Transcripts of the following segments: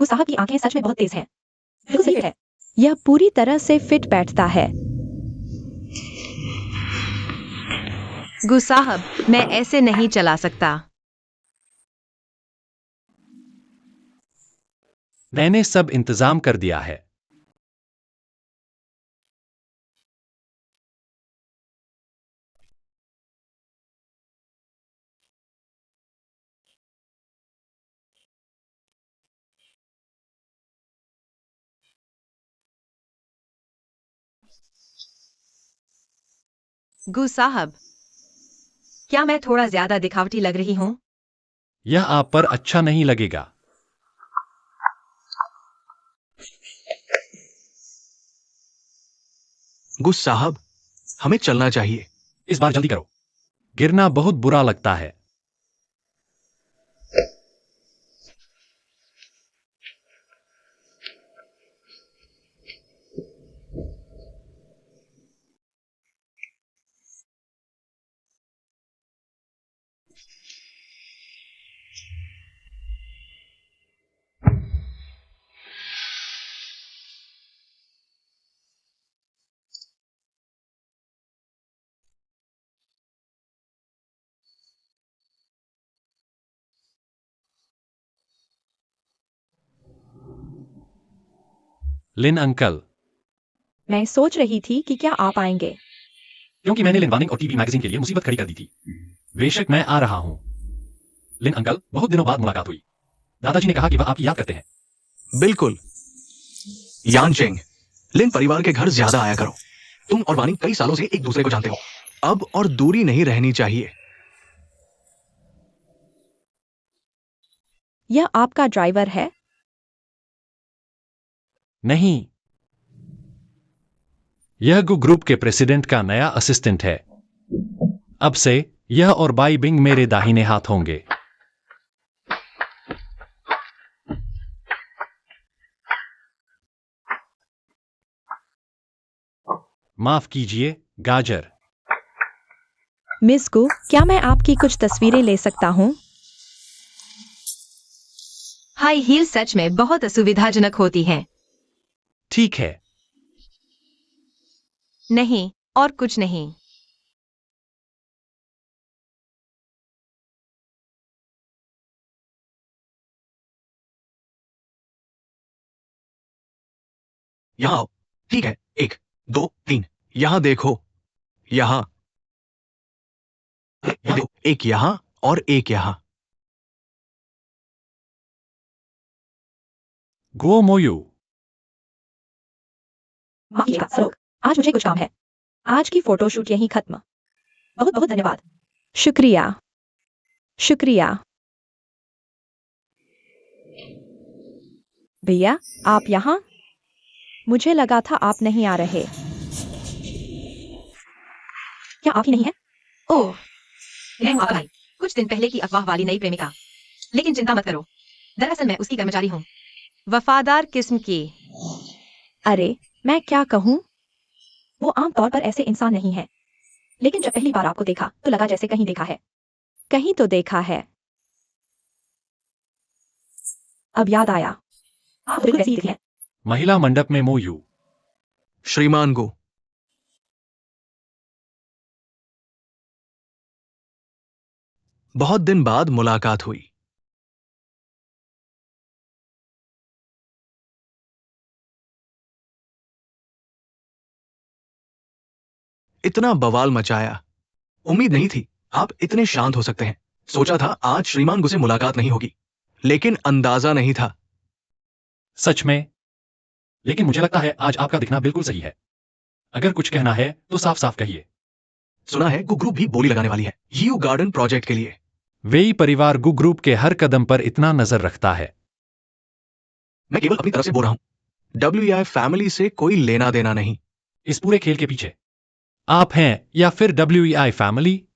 गु साहब की आंखें सच में बहुत तेज हैं। बिल्कुल सही फिट है। यह पूरी तरह से फिट बैठता है। गु साहब, मैं ऐसे नहीं चला सकता। मैंने सब इंतजाम कर दिया है। गु साहब, क्या मैं थोड़ा ज्यादा दिखावटी लग रही हूँ? यह आप पर अच्छा नहीं लगेगा। गुस साहब, हमें चलना चाहिए। इस बार जल्दी करो। गिरना बहुत बुरा लगता है। लिन अंकल, मैं सोच रही थी कि क्या आप आएंगे। क्योंकि मैंने लिन वार्निंग और टीवी मैगजीन के लिए मुसीबत खड़ी कर दी थी। बेशक मैं आ रहा हूं। लिन अंकल, बहुत दिनों बाद मुलाकात हुई। दादाजी ने कहा कि वह आपकी याद करते हैं। बिल्कुल। यानचेंग, लिन परिवार के घर ज्यादा आया करो। तुम और वानी कई सालों से एक दूसरे को जानते हो। अब और दूरी नहीं रहनी चाहिए। यह आपका ड्राइवर है? नहीं, यह गु ग्रुप के प्रेसिडेंट का नया असिस्टेंट है। अब से यह और बाई बिंग मेरे दाहिने हाथ होंगे। माफ कीजिए, गाजर। मिस गु, क्या मैं आपकी कुछ तस्वीरें ले सकता हूँ? हाई हील सच में बहुत असुविधाजनक होती हैं। ठीक है। नहीं, और कुछ नहीं। यहां आओ। ठीक है, 1, 2, 3। यहां देखो। यहां। एक यहां और एक यहां। गुओ मोयू। माफ कीजिएगा सलोक, आज मुझे कुछ काम है। आज की फोटोशूट यहीं खत्म। बहुत बहुत धन्यवाद। शुक्रिया। शुक्रिया। भैया, आप यहाँ? मुझे लगा था आप नहीं आ रहे। क्या आप ही नहीं हैं? ओह, मैं हूँ आपका भाई, कुछ दिन पहले की अफवाह वाली नई प्रेमिका। लेकिन चिंता मत करो, दरअसल मैं उसकी कर्मचारी हूँ। वफादार किस्म की। अरे, मैं क्या कहूँ? वो आमतौर पर ऐसे इंसान नहीं है। लेकिन जब पहली बार आपको देखा तो लगा जैसे कहीं देखा है। कहीं तो देखा है। अब याद आया। आप बिल्कुल ऐसी ही दिखती हैं। महिला मंडप में मोयू। श्रीमान गो। बहुत दिन बाद मुलाकात हुई। इतना बवाल मचाया। उम्मीद नहीं थी आप इतने शांत हो सकते हैं। सोचा था आज श्रीमान गो से मुलाकात नहीं होगी, लेकिन अंदाजा नहीं था। सच में? लेकिन मुझे लगता है आज आपका दिखना बिल्कुल सही है। अगर कुछ कहना है तो साफ साफ कहिए। सुना है गु ग्रुप भी बोली लगाने वाली है यू गार्डन प्रोजेक्ट के लिए। वेई परिवार गु ग्रुप के हर कदम पर इतना नजर रखता है। मैं केवल अपनी तरफ से बोल रहा हूं। WEI फैमिली से कोई लेना देना नहीं। इस पूरे खेल के पीछे आप हैं या फिर WEI फैमिली?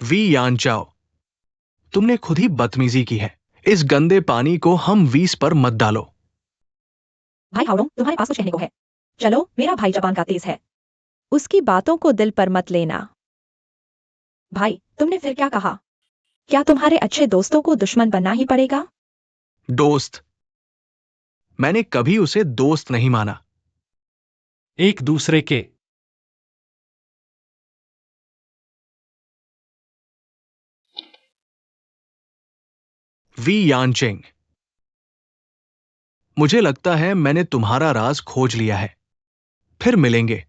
वी यानचाओ, तुमने खुद ही बदतमीजी की है। इस गंदे पानी को हम वीस पर मत डालो। भाई हाओडोंग, तुम्हारे पास कुछ कहने को है? चलो, मेरा भाई जबान का तेज है। उसकी बातों को दिल पर मत लेना। भाई, तुमने फिर क्या कहा? क्या तुम्हारे अच्छे दोस्तों को दुश्मन बनना ही पड़ेगा? दोस्त। मैंने कभी उसे दोस्त नहीं माना। एक दूसरे के। We Yancheng. मुझे लगता है मैंने तुम्हारा राज खोज लिया है। फिर मिलेंगे।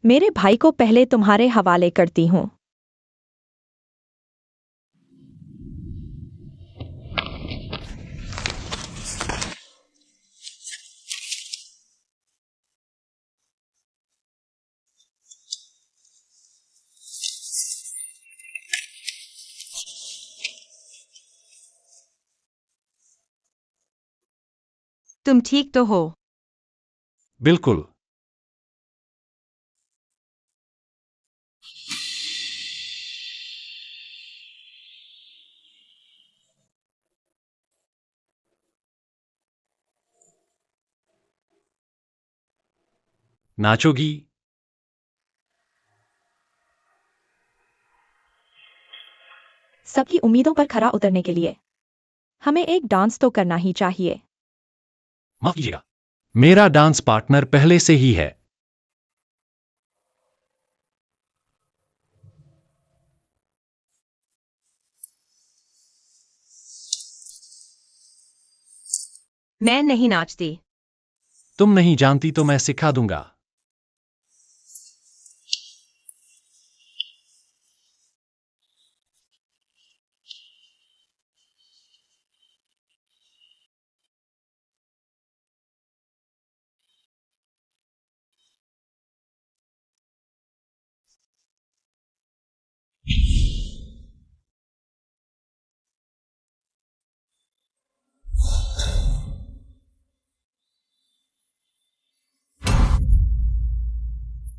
मेरे भाई को पहले तुम्हारे हवाले करती हूँ। तुम ठीक तो हो? बिल्कुल। नाचोगी? सबकी उम्मीदों पर खरा उतरने के लिए हमें एक डांस तो करना ही चाहिए। माफ कीजिएगा, मेरा डांस पार्टनर पहले से ही है। मैं नहीं नाचती। तुम नहीं जानती तो मैं सिखा दूंगा।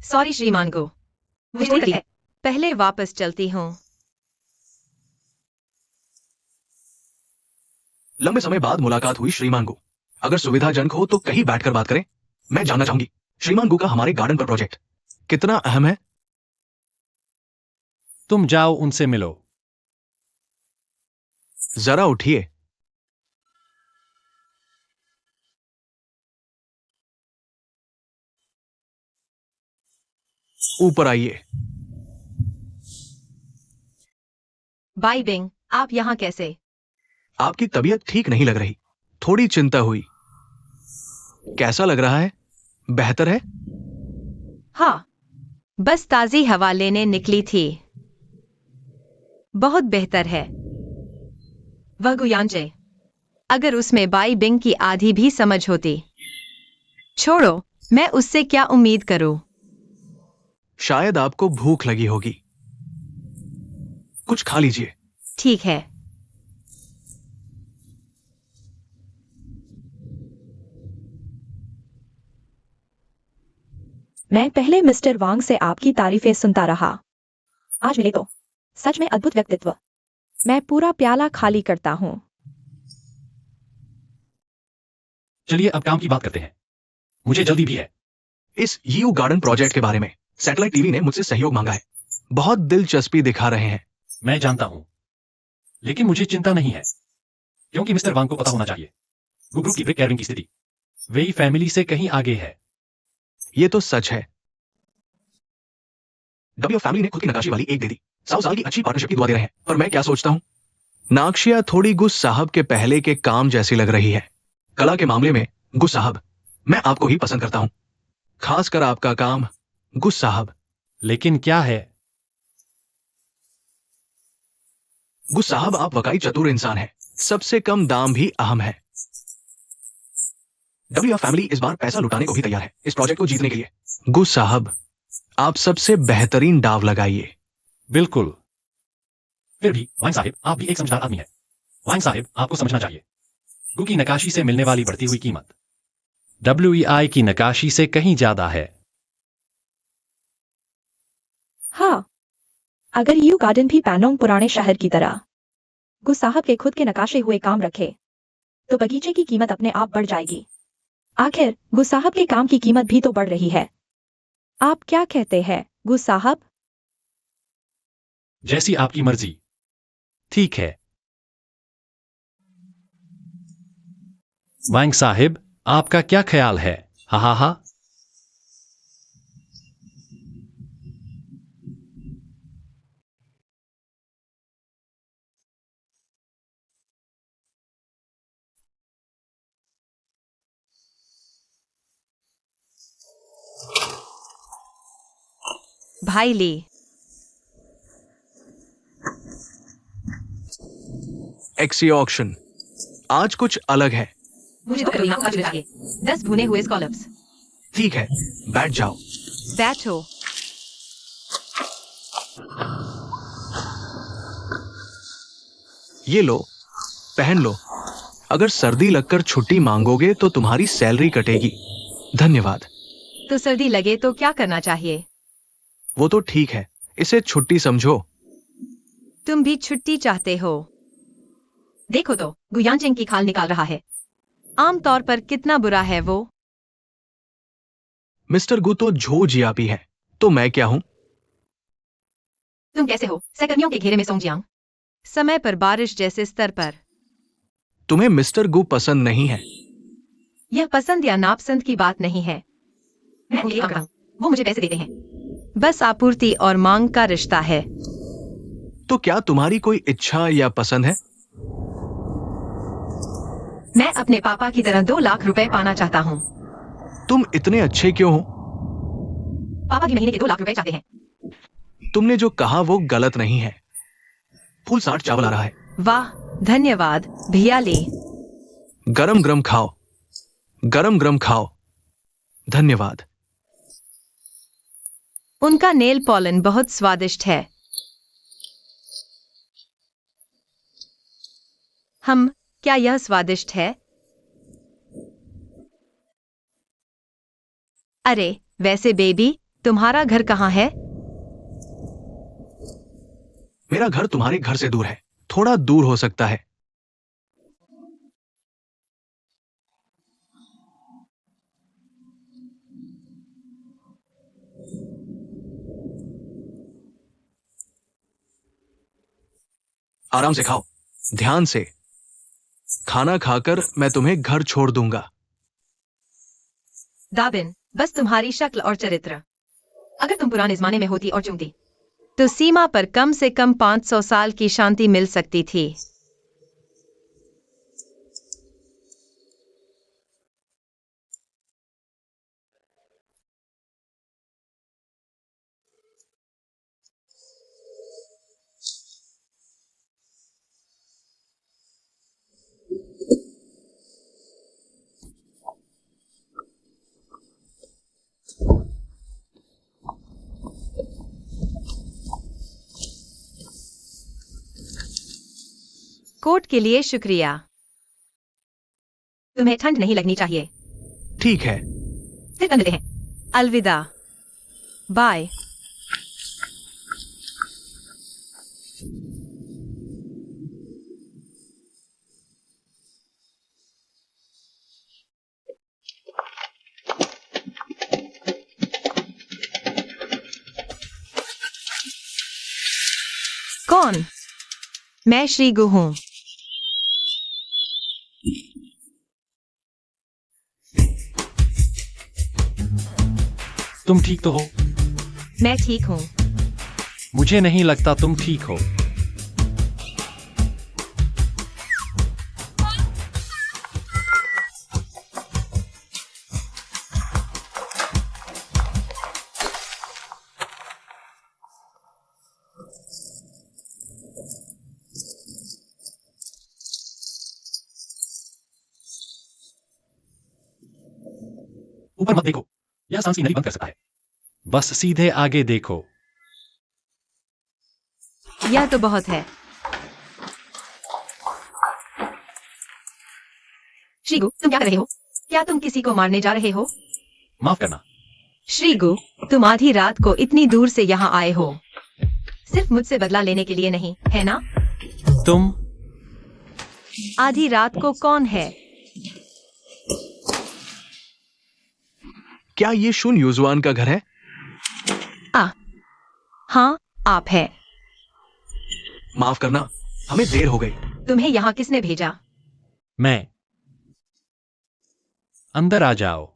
सॉरी श्रीमान को। पहले वापस चलती हूँ। लंबे समय बाद मुलाकात हुई श्रीमान गु। अगर सुविधाजनक हो तो कहीं बैठकर बात करें। मैं जानना चाहूंगी श्रीमान गु का हमारे गार्डन पर प्रोजेक्ट कितना अहम है। तुम जाओ उनसे मिलो। जरा उठिए। ऊपर आइए। बाई बिंग, आप यहाँ कैसे? आपकी तबीयत ठीक नहीं लग रही। थोड़ी चिंता हुई। कैसा लग रहा है? बेहतर है? हाँ, बस ताजी हवा लेने निकली थी। बहुत बेहतर है। वह गुयांजे, अगर उसमें बाई बिंग की आधी भी समझ होती। छोड़ो, मैं उससे क्या उम्मीद करूं? शायद आपको भूख लगी होगी। कुछ खा लीजिए। ठीक है। मैं पहले मिस्टर वांग से आपकी तारीफें सुनता रहा। आज मिले तो सच में अद्भुत व्यक्तित्व। मैं पूरा प्याला खाली करता हूँ। चलिए अब काम की बात करते हैं, मुझे जल्दी भी है। इस यू गार्डन प्रोजेक्ट के बारे में सैटेलाइट टीवी ने मुझसे सहयोग मांगा है। बहुत दिलचस्पी दिखा रहे हैं। मैं जानता हूं, लेकिन मुझे चिंता नहीं है, क्योंकि मिस्टर वांग को पता होना चाहिए ग्रुप की ब्रिक कैरिंग की स्थिति वेई फैमिली से कहीं आगे है। ये तो सच है। डब्ल्यू फैमिली ने खुद की नकाशी वाली एक दे दी। 100 साल की अच्छी पार्टनरशिप की दुआ दे रहे हैं। और मैं क्या सोचता हूं, नाक्शिया थोड़ी गुस साहब के पहले के काम जैसी लग रही है। कला के मामले में गुस साहब, मैं आपको ही पसंद करता हूं, खासकर आपका काम गुस साहब। लेकिन क्या है? गुस साहब, आप वकाई चतुर इंसान हैं। सबसे कम दाम भी अहम है। डब्ल्यू फैमिली इस बार पैसा लुटाने को भी तैयार है इस प्रोजेक्ट को जीतने के लिए। गुस साहब, आप सबसे बेहतरीन दाव लगाइए। बिल्कुल। फिर भी वांग साहिब, आप भी एक समझदार आदमी हैं। वांग साहिब, आपको समझना चाहिए गु की नकाशी से मिलने वाली बढ़ती हुई कीमत WEI की नकाशी से कहीं ज्यादा है। हाँ, अगर यू गार्डन भी पैनोंग पुराने शहर की तरह गु साहब के खुद के नकाशे हुए काम रखे तो बगीचे की कीमत अपने आप बढ़ जाएगी। आखिर गु साहब के काम की कीमत भी तो बढ़ रही है। आप क्या कहते हैं गु साहब? जैसी आपकी मर्जी। ठीक है। वांग साहिब, आपका क्या ख्याल है? हा हा हा। भाई ली, एक्सी ऑक्शन आज कुछ अलग है। मुझे 2 करोड़ का चाहिए। 10 भुने हुए स्कॉलप्स। ठीक है, बैठ जाओ। बैठो। ये लो, पहन लो। अगर सर्दी लगकर छुट्टी मांगोगे तो तुम्हारी सैलरी कटेगी। धन्यवाद। तो सर्दी लगे तो क्या करना चाहिए? वो तो ठीक है, इसे छुट्टी समझो। तुम भी छुट्टी चाहते हो? देखो तो, गुयांचेंग की खाल निकाल रहा है। आमतौर पर कितना बुरा है वो? मिस्टर गु तो झो जियापी है, तो मैं क्या हूं? तुम कैसे हो? सहकर्मियों के घेरे में सोंगजियांग। समय पर बारिश जैसे स्तर पर। तुम्हें मिस्टर गु पसंद नहीं है? यह पसंद या नापसंद की बात नहीं है। मैं उंगली पकड़ा हूं, वो मुझे पैसे देते हैं। बस आपूर्ति और मांग का रिश्ता है। तो क्या तुम्हारी कोई इच्छा या पसंद है? मैं अपने पापा की तरह 2 लाख रुपए पाना चाहता हूँ। तुम इतने अच्छे क्यों हो? पापा की महीने के 2 लाख रुपए चाहते हैं। तुमने जो कहा वो गलत नहीं है। फुल 60 चावल आ रहा है। वाह, धन्यवाद भैया ली। गरम गरम खाओ, गरम गरम खाओ। धन्यवाद। उनका नेल पॉलन बहुत स्वादिष्ट है। क्या यह स्वादिष्ट है? अरे, वैसे बेबी, तुम्हारा घर कहाँ है? मेरा घर तुम्हारे घर से दूर है, थोड़ा दूर हो सकता है। आराम से खाओ, ध्यान से। खाना खाकर मैं तुम्हें घर छोड़ दूंगा। दाबिन, बस तुम्हारी शक्ल और चरित्र। अगर तुम पुराने जमाने में होती और चुनती, तो सीमा पर कम से कम 500 साल की शांति मिल सकती थी। कोट के लिए शुक्रिया। तुम्हें ठंड नहीं लगनी चाहिए। ठीक है। फिर कर देते हैं। अलविदा। बाय। कौन? मैं श्री गु हूं। तुम ठीक तो हो? मैं ठीक हूं। मुझे नहीं लगता तुम ठीक हो। ऊपर मत देखो, यह सांस की नली बंद कर सकता है। बस सीधे आगे देखो। यह तो बहुत है। श्रीगु, तुम क्या कर रहे हो? क्या तुम किसी को मारने जा रहे हो? माफ करना। श्रीगु, तुम आधी रात को इतनी दूर से यहाँ आए हो, सिर्फ मुझसे बदला लेने के लिए नहीं, है ना? तुम आधी रात को कौन है? क्या ये शुन युजुआन का घर है? हाँ, आप है। माफ करना, हमें देर हो गई। तुम्हें यहाँ किसने भेजा? मैं अंदर आ जाओ।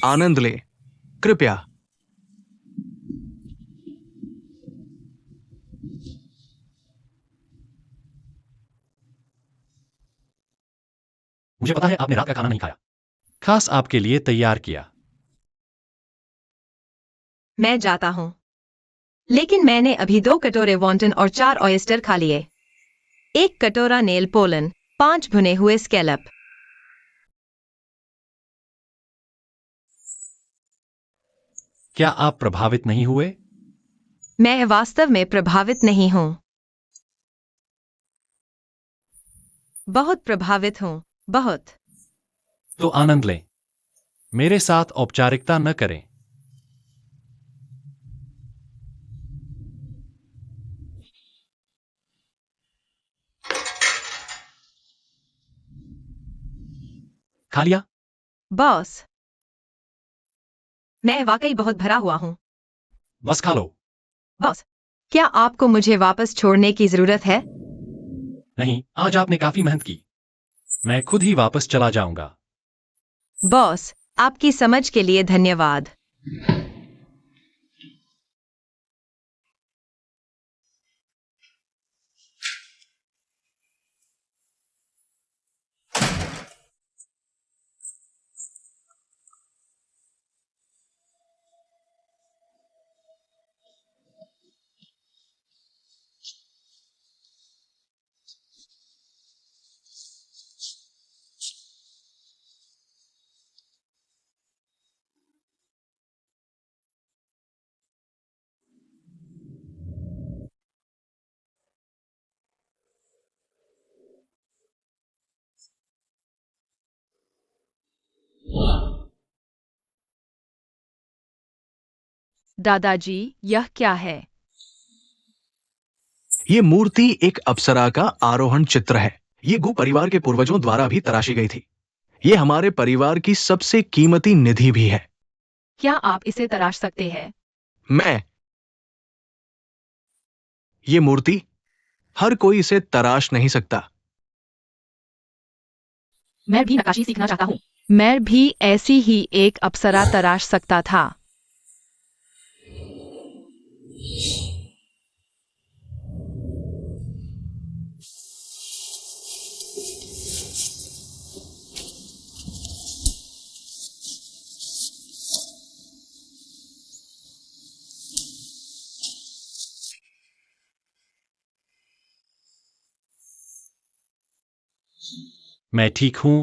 आनंद ले, कृपया। मुझे पता है आपने रात का खाना नहीं खाया, खास आपके लिए तैयार किया। मैं जाता हूँ, लेकिन मैंने अभी 2 कटोरे वॉन्टन और 4 ऑयस्टर खा लिए। 1 कटोरा नेल पोलन, 5 भुने हुए स्कैलप। क्या आप प्रभावित नहीं हुए? मैं वास्तव में प्रभावित नहीं हूँ। बहुत प्रभावित हूँ, बहुत। तो आनंद लें। मेरे साथ औपचारिकता न करें। खा लिया? बॉस, मैं वाकई बहुत भरा हुआ हूँ। बस खा लो। बॉस, क्या आपको मुझे वापस छोड़ने की जरूरत है? नहीं, आज आपने काफी मेहनत की। मैं खुद ही वापस चला जाऊंगा। बॉस, आपकी समझ के लिए धन्यवाद। दादाजी, यह क्या है? ये मूर्ति एक अप्सरा का आरोहण चित्र है। ये गु परिवार के पूर्वजों द्वारा भी तराशी गई थी। ये हमारे परिवार की सबसे कीमती निधि भी है। क्या आप इसे तराश सकते हैं? मैं ये मूर्ति, हर कोई इसे तराश नहीं सकता। मैं भी नक्काशी सीखना चाहता हूँ। मैं भी ऐसी ही एक अप्सरा तराश सकता था। मैं ठीक हूं।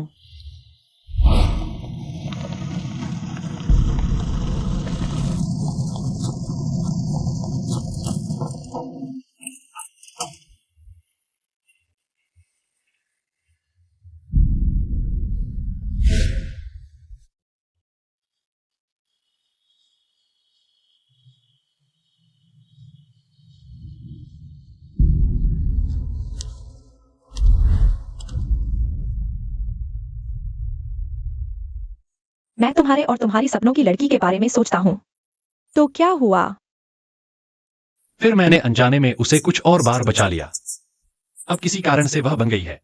मैं तुम्हारे और तुम्हारी सपनों की लड़की के बारे में सोचता हूँ। तो क्या हुआ? फिर मैंने अनजाने में उसे कुछ और बार बचा लिया। अब किसी कारण से वह बन गई है।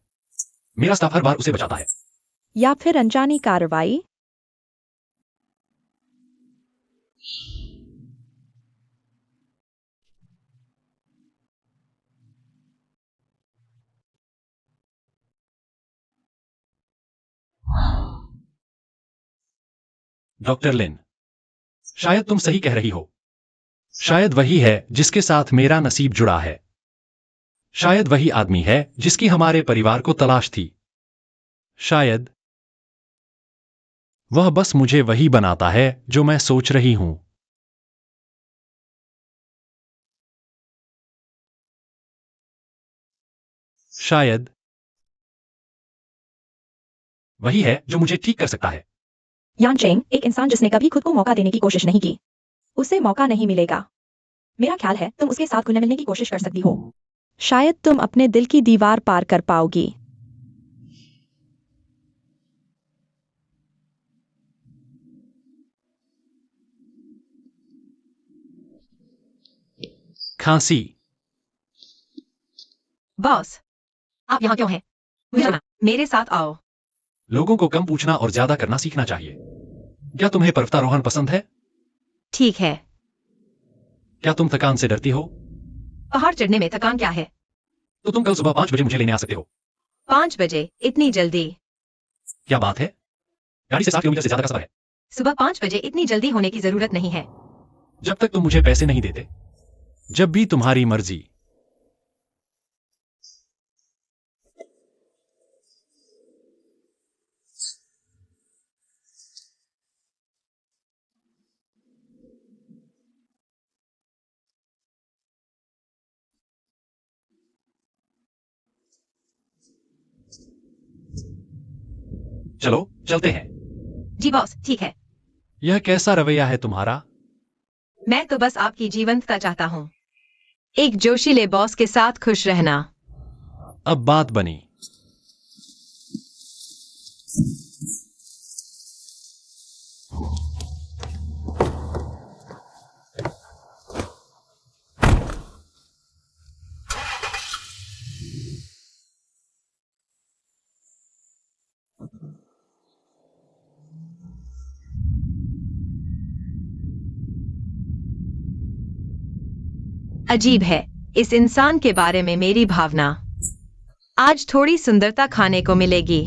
मेरा स्टाफ हर बार उसे बचाता है। या फिर अनजानी कार्रवाई? डॉक्टर लिन, शायद तुम सही कह रही हो। शायद वही है जिसके साथ मेरा नसीब जुड़ा है। शायद वही आदमी है जिसकी हमारे परिवार को तलाश थी। शायद वह बस मुझे वही बनाता है जो मैं सोच रही हूं। शायद वही है जो मुझे ठीक कर सकता है। यान चेंग, एक इंसान जिसने कभी खुद को मौका देने की कोशिश नहीं की, उसे मौका नहीं मिलेगा। मेरा ख्याल है तुम उसके साथ घुलने मिलने की कोशिश कर सकती हो। शायद तुम अपने दिल की दीवार पार कर पाओगी। खांसी। बॉस, आप यहाँ क्यों हैं? मुझे जाना, मेरे साथ आओ। लोगों को कम पूछना और ज्यादा करना सीखना चाहिए। क्या तुम्हें पर्वतारोहण पसंद है? ठीक है। क्या तुम थकान से डरती हो? पहाड़ चढ़ने में थकान क्या है? तो तुम कल सुबह 5 बजे मुझे लेने आ सकते हो। 5 बजे? इतनी जल्दी? क्या बात है? गाड़ी से 7 किलोमीटर से ज्यादा का सफर है। सुबह 5 बजे इतनी जल्दी होने की जरूरत नहीं है। जब तक तुम मुझे पैसे नहीं देते। जब भी तुम्हारी मर्जी। चलो चलते हैं। जी बॉस, ठीक है। यह कैसा रवैया है तुम्हारा? मैं तो बस आपकी जीवंतता चाहता हूँ। एक जोशीले बॉस के साथ खुश रहना। अब बात बनी। अजीब है, इस इंसान के बारे में मेरी भावना। आज थोड़ी सुंदरता खाने को मिलेगी।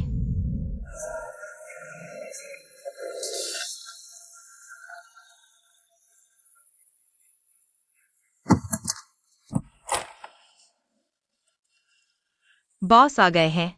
बॉस आ गए हैं।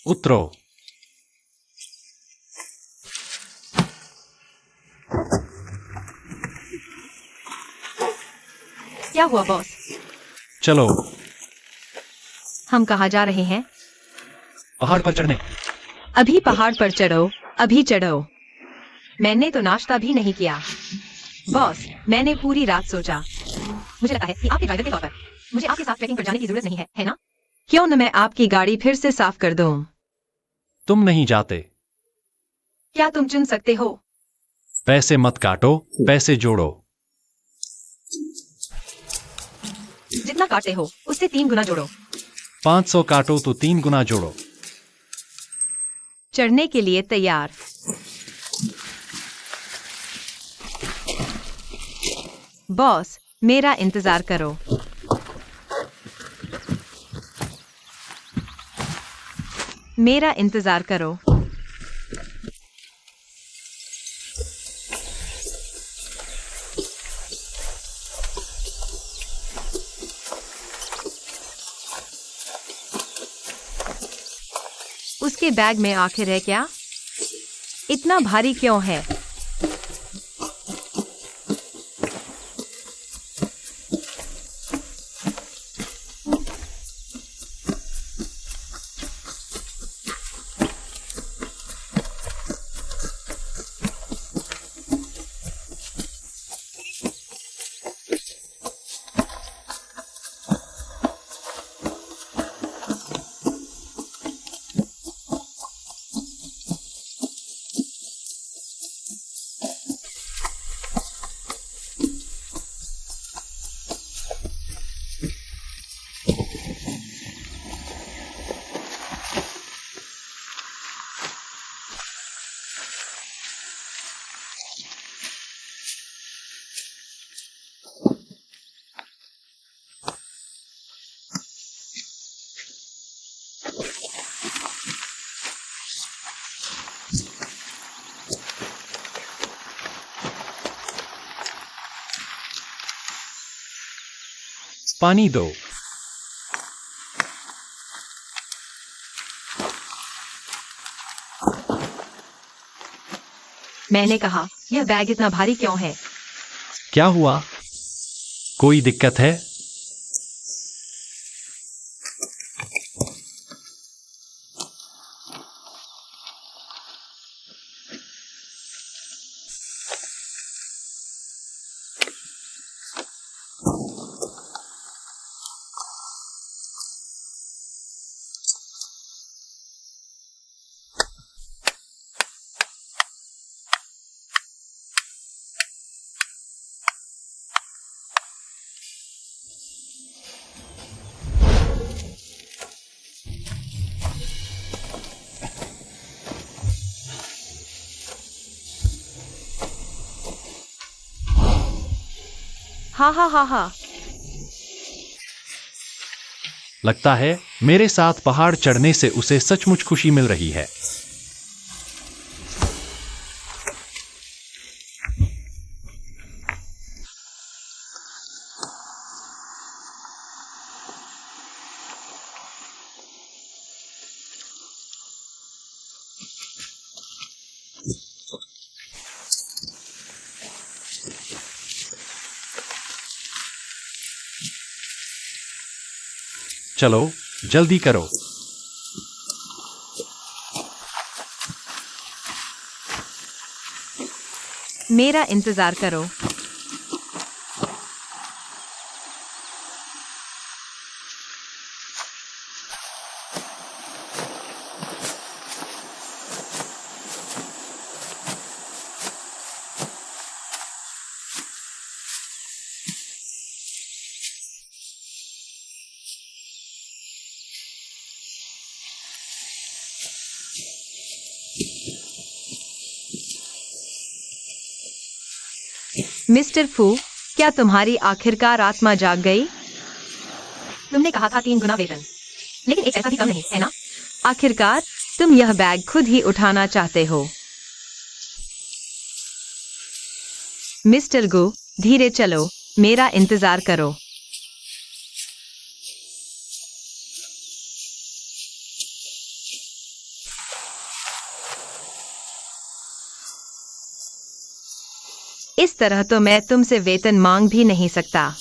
उतरो। क्या हुआ बॉस? चलो हम कहाँ जा रहे हैं? पहाड़ पर चढ़ने। अभी पहाड़ पर चढ़ो, अभी चढ़ो। मैंने तो नाश्ता भी नहीं किया। बॉस, मैंने पूरी रात सोचा। मुझे लगता है कि आपके ड्राइवर के तौर पर मुझे आपके साथ ट्रैकिंग पर जाने की जरूरत नहीं है ना? क्यों न मैं आपकी गाड़ी फिर से साफ कर दूं? तुम नहीं जाते। क्या तुम चुन सकते हो? पैसे मत काटो, पैसे जोड़ो। जितना काटते हो उससे 3 गुना जोड़ो। 500 काटो तो 3 गुना जोड़ो। चढ़ने के लिए तैयार। बॉस, मेरा इंतजार करो। मेरा इंतजार करो। उसके बैग में आखिर है क्या? इतना भारी क्यों है? पानी दो। मैंने कहा, यह बैग इतना भारी क्यों है? क्या हुआ? कोई दिक्कत है? हा हा हा हा। लगता है मेरे साथ पहाड़ चढ़ने से उसे सचमुच खुशी मिल रही है। चलो जल्दी करो। मेरा इंतजार करो। मिस्टर फू, क्या तुम्हारी आखिरकार आत्मा जाग गई? तुमने कहा था 3 गुना वेतन, लेकिन एक पैसा भी कम नहीं, है ना? आखिरकार तुम यह बैग खुद ही उठाना चाहते हो। मिस्टर गो, धीरे चलो, मेरा इंतजार करो। इस तरह तो मैं तुमसे वेतन मांग भी नहीं सकता।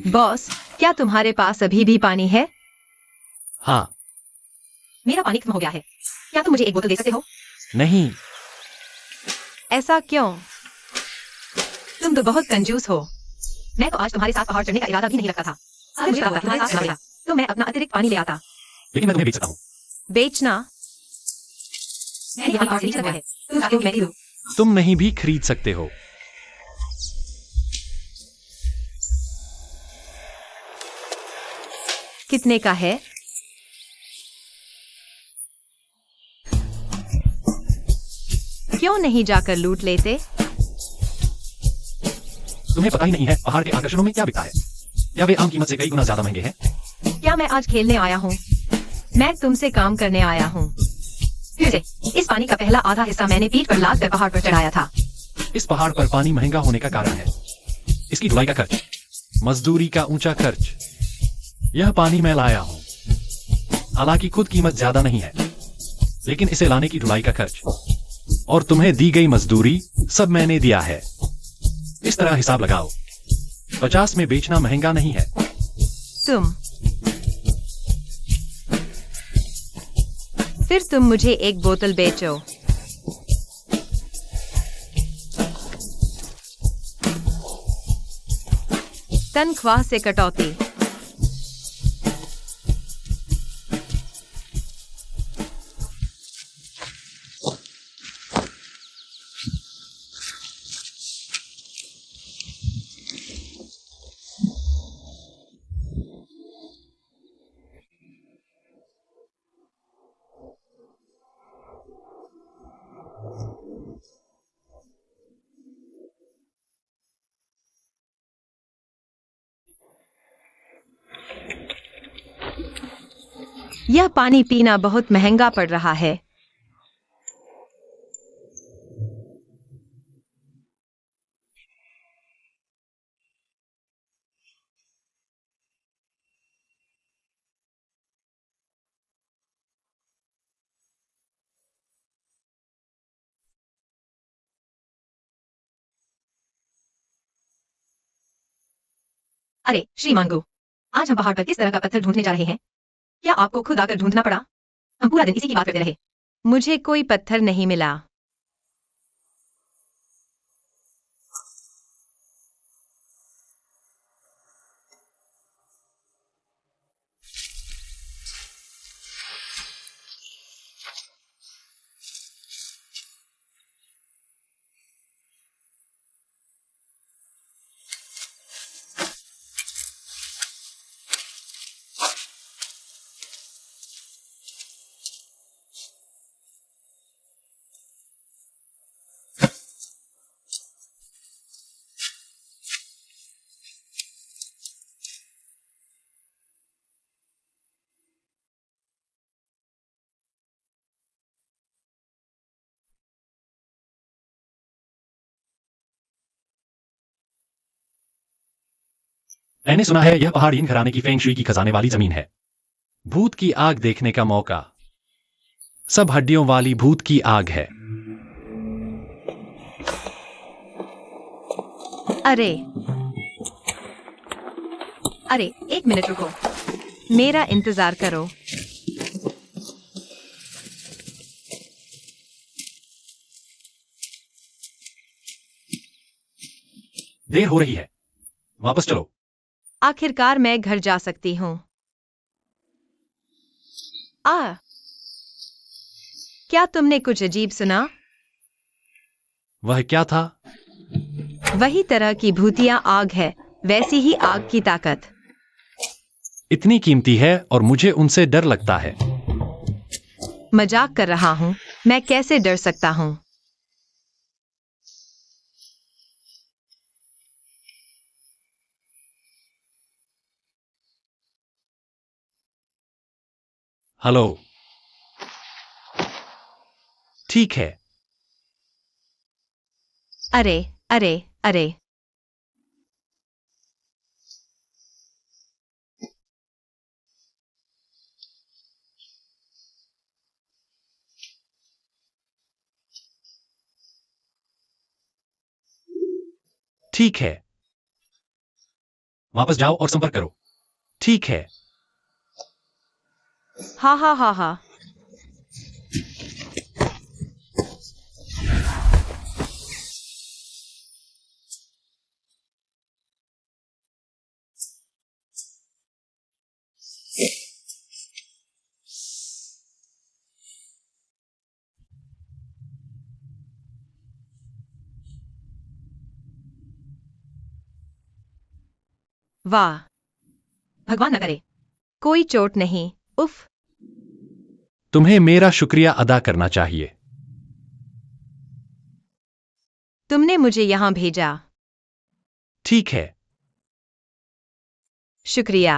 बॉस, क्या तुम्हारे पास अभी भी पानी है? हाँ। मेरा पानी खत्म हो गया है, क्या तुम मुझे एक बोतल दे सकते हो? नहीं। ऐसा क्यों? तुम तो बहुत कंजूस हो। मैं तो आज तुम्हारे साथ पहाड़ चढ़ने का इरादा भी नहीं रखा था। अगर मुझे पता था तुम्हारे साथ चढ़ना तो मैं अपना अतिरिक्त पानी ले आता। लेकिन मैं तुम्हें बेच सकता हूँ। बेचना? मैंने यहाँ पानी खरीद है, तुम चाहते हो कि मैं खरीदूं? तुम नहीं भी खरीद सकते हो। कितने का है? क्यों नहीं जाकर लूट लेते? तुम्हें पता ही नहीं है पहाड़ के आकर्षणों में क्या बिकता है। क्या वे आम कीमत से कई गुना ज्यादा महंगे हैं? क्या मैं आज खेलने आया हूँ? मैं तुमसे काम करने आया हूँ। इस पानी का पहला आधा हिस्सा मैंने पीठ पर लाद कर पहाड़ पर चढ़ाया था। इस पहाड़ पर पानी महंगा होने का कारण है इसकी ढुलाई का खर्च, मजदूरी का ऊंचा खर्च। यह पानी मैं लाया हूँ। हालांकि खुद कीमत ज्यादा नहीं है, लेकिन इसे लाने की ढुलाई का खर्च और तुम्हें दी गई मजदूरी सब मैंने दिया है। इस तरह हिसाब लगाओ, 50 में बेचना महंगा नहीं है। फिर तुम मुझे एक बोतल बेचो। तनख्वाह से कटौती। यह पानी पीना बहुत महंगा पड़ रहा है। अरे श्रीमांगू, आज हम पहाड़ पर किस तरह का पत्थर ढूंढने जा रहे हैं? क्या आपको खुद आकर ढूंढना पड़ा? हम पूरा दिन इसी की बात करते रहे। मुझे कोई पत्थर नहीं मिला। मैंने सुना है यह पहाड़ इन घराने की फेंग शुई की खजाने वाली जमीन है। भूत की आग देखने का मौका। सब हड्डियों वाली भूत की आग है। अरे अरे, एक मिनट रुको, मेरा इंतजार करो। देर हो रही है, वापस चलो। आखिरकार मैं घर जा सकती हूँ। क्या तुमने कुछ अजीब सुना? वह क्या था? वही तरह की भूतिया आग है, वैसी ही आग की ताकत। इतनी कीमती है और मुझे उनसे डर लगता है। मजाक कर रहा हूँ, मैं कैसे डर सकता हूँ? हेलो। ठीक है। अरे अरे अरे, ठीक है, वापस जाओ और संपर्क करो। ठीक है। हा हा हा हा। वाह, भगवान न करे, कोई चोट नहीं। उफ। तुम्हें मेरा शुक्रिया अदा करना चाहिए। तुमने मुझे यहाँ भेजा। ठीक है। शुक्रिया।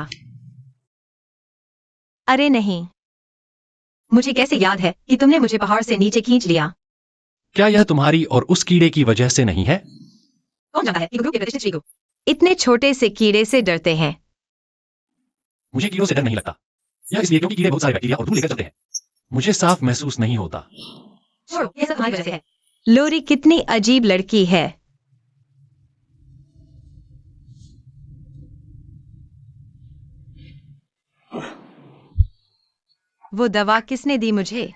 अरे नहीं, मुझे कैसे याद है कि तुमने मुझे पहाड़ से नीचे खींच लिया? क्या यह तुम्हारी और उस कीड़े की वजह से नहीं है? कौन जानता है कि ग्रुप के प्रतिष्ठित श्री को इतने छोटे से कीड़े से डरते हैं? मुझे कीड़ों से डर नहीं लगता। यह इसलिए क्योंकि कीड़े बहुत सारे बैक्टीरिया और धूल लेकर चलते हैं। मुझे साफ महसूस नहीं होता। छोड़ो, यह सब तुम्हारी वजह से है। लोरी कितनी अजीब लड़की है। वो दवा किसने दी मुझे?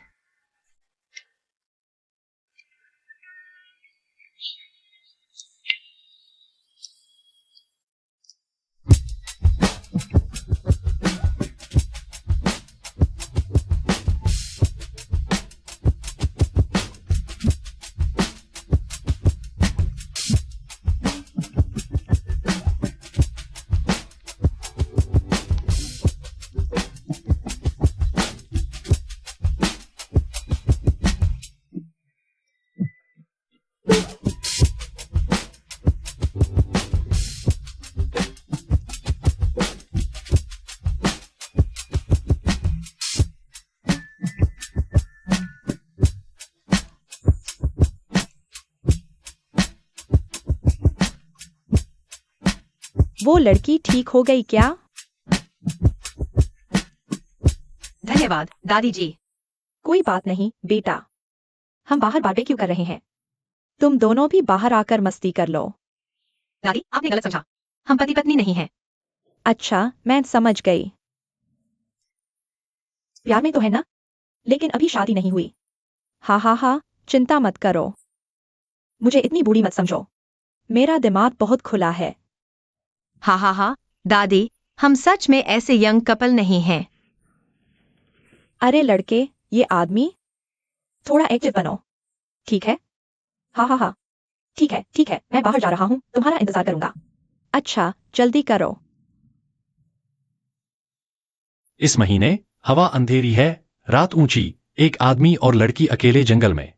वो लड़की ठीक हो गई क्या? धन्यवाद दादी जी। कोई बात नहीं बेटा, हम बाहर बारबेक्यू कर रहे हैं। तुम दोनों भी बाहर आकर मस्ती कर लो। दादी, आपने गलत समझा। हम पति पत्नी नहीं हैं। अच्छा, मैं समझ गई। प्यार में तो है ना, लेकिन अभी शादी नहीं हुई। हाँ हाँ हाँ, चिंता मत करो। मुझे इतनी बूढ़ी मत समझो, मेरा दिमाग बहुत खुला है। हा हा हा, दादी, हम सच में ऐसे यंग कपल नहीं हैं। अरे लड़के, ये आदमी, थोड़ा एक्टिव बनो, ठीक है? हाँ हाँ हाँ, ठीक है, मैं बाहर जा रहा हूँ, तुम्हारा इंतजार करूंगा। अच्छा, जल्दी करो। इस महीने हवा अंधेरी है, रात ऊंची, एक आदमी और लड़की अकेले जंगल में।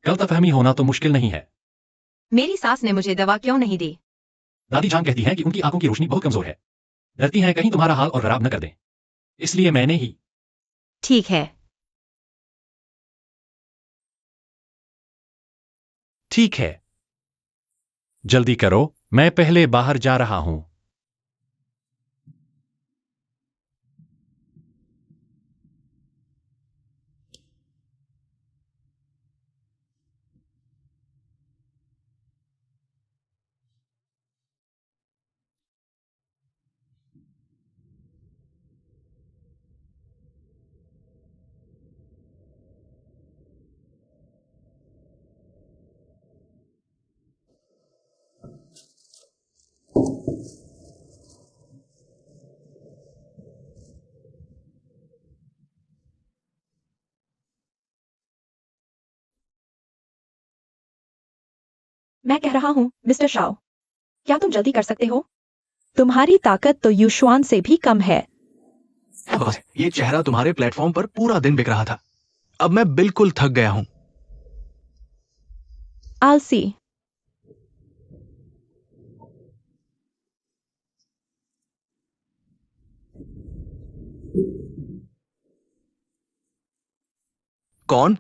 गलतफहमी होना तो मुश्किल नहीं है। मेरी सास ने मुझे दवा क्यों नहीं दी? दादी जान कहती हैं कि उनकी आंखों की रोशनी बहुत कमजोर है। डरती हैं कहीं तुम्हारा हाल और खराब न कर दें। इसलिए मैंने ही। ठीक है। ठीक है, जल्दी करो, मैं पहले बाहर जा रहा हूं। मैं कह रहा हूँ मिस्टर शाओ, क्या तुम जल्दी कर सकते हो? तुम्हारी ताकत तो युशुआन से भी कम है। बस ये चेहरा तुम्हारे प्लेटफॉर्म पर पूरा दिन बिक रहा था। अब मैं बिल्कुल थक गया हूं। आलसी। कौन?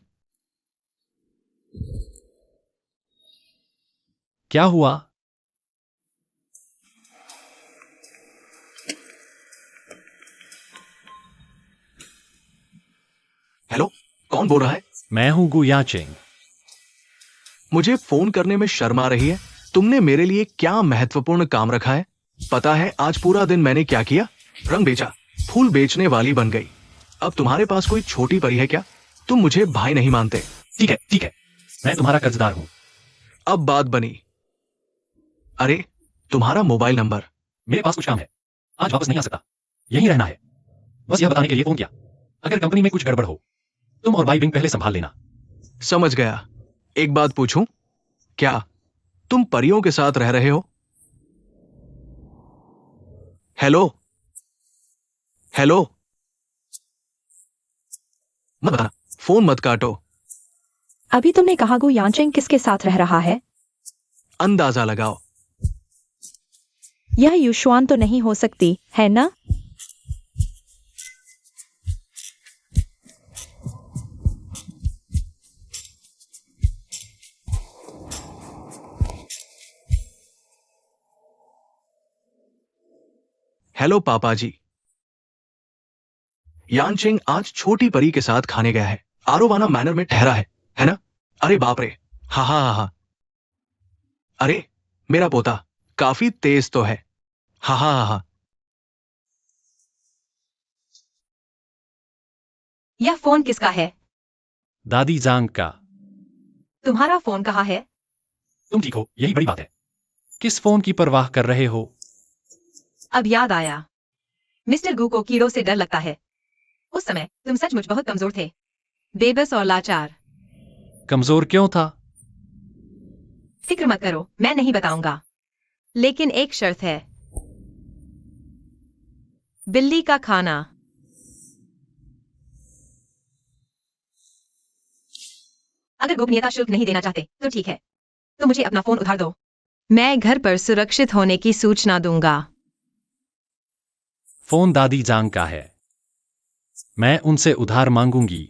क्या हुआ? हेलो, कौन बोल रहा है? मैं हूं गु याचेंग। मुझे फोन करने में शर्म आ रही है। तुमने मेरे लिए क्या महत्वपूर्ण काम रखा है? पता है आज पूरा दिन मैंने क्या किया? रंग बेचा, फूल बेचने वाली बन गई। अब तुम्हारे पास कोई छोटी परी है क्या? तुम मुझे भाई नहीं मानते। ठीक है, मैं तुम्हारा कर्जदार हूं। अब बात बनी। अरे, तुम्हारा मोबाइल नंबर? मेरे पास कुछ काम है, आज वापस नहीं आ सकता, यहीं रहना है। बस यह बताने के लिए फोन किया, अगर कंपनी में कुछ गड़बड़ हो, तुम और बाई बिंग पहले संभाल लेना। समझ गया। एक बात पूछूं? क्या तुम परियों के साथ रह रहे हो? हेलो हेलो, मत बताना, फोन मत काटो। अभी तुमने कहा गु यांचेंग किसके साथ रह रहा है? अंदाजा लगाओ। यह युशुआन तो नहीं हो सकती है ना? हेलो पापा जी। यानचेंग आज छोटी परी के साथ खाने गया है। आरोवाना मैनर में ठहरा है ना? अरे बाप रे, हा हा हा हा। अरे, मेरा पोता काफी तेज तो है, हा हा हा हा। यह फोन किसका है? दादी जांग का। तुम्हारा फोन कहाँ है? तुम ठीक हो, यही बड़ी बात है। किस फोन की परवाह कर रहे हो? अब याद आया, मिस्टर गू को कीड़ों से डर लगता है। उस समय तुम सचमुच बहुत कमजोर थे, बेबस और लाचार। कमजोर क्यों था? फिक्र मत करो, मैं नहीं बताऊंगा। लेकिन एक शर्त है। बिल्ली का खाना। अगर गोपनीयता शुल्क नहीं देना चाहते तो ठीक है, तो मुझे अपना फोन उधार दो। मैं घर पर सुरक्षित होने की सूचना दूंगा। फोन दादी जांग का है, मैं उनसे उधार मांगूंगी।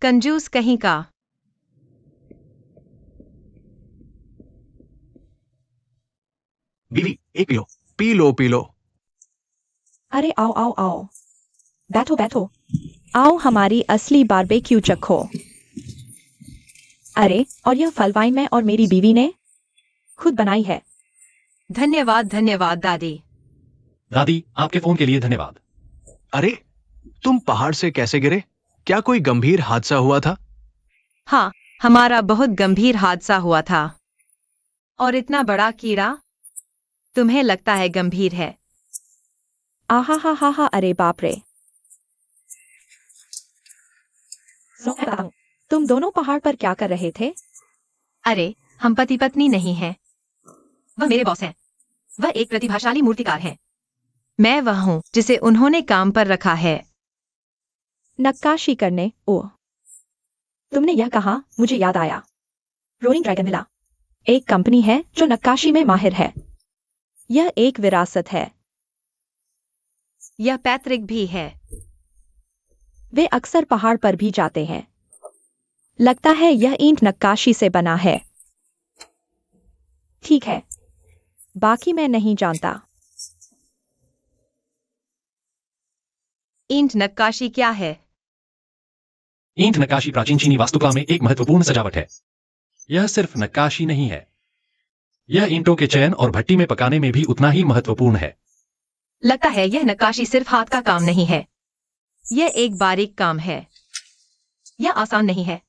कंजूस कहीं का। बीवी, एक लो, पी लो पी लो। अरे आओ आओ आओ, बैठो बैठो, आओ हमारी असली बारबेक्यू चखो। अरे, और यह फल वाइन मैं और मेरी बीवी ने। खुद बनाई है। धन्यवाद धन्यवाद दादी। दादी, आपके फोन के लिए धन्यवाद। अरे, तुम पहाड़ से कैसे गिरे? क्या कोई गंभीर हादसा हुआ था? हाँ, हमारा बहुत गंभीर हादसा हुआ था। और इतना बड़ा कीड़ा? तुम्हें लगता है गंभीर है? आहा हा हा हा, अरे बाप रे। तुम दोनों पहाड़ पर क्या कर रहे थे? अरे, हम पति पत्नी नहीं हैं। वह मेरे बॉस हैं। वह एक प्रतिभाशाली मूर्तिकार है। मैं वह हूँ जिसे उन्होंने काम पर रखा है। नक्काशी करने। ओह, तुमने यह कहा, मुझे याद आया। रोलिंग ड्रैगन विला एक कंपनी है जो नक्काशी में माहिर है। यह एक विरासत है। यह पैतृक भी है। वे अक्सर पहाड़ पर भी जाते हैं। लगता है यह ईंट नक्काशी से बना है। ठीक है, बाकी मैं नहीं जानता। ईंट नक्काशी क्या है? ईंट नक्काशी प्राचीन चीनी वास्तुकला में एक महत्वपूर्ण सजावट है। यह सिर्फ नक्काशी नहीं है, यह ईंटों के चयन और भट्टी में पकाने में भी उतना ही महत्वपूर्ण है। लगता है यह नक्काशी सिर्फ हाथ का काम नहीं है। यह एक बारीक काम है। यह आसान नहीं है।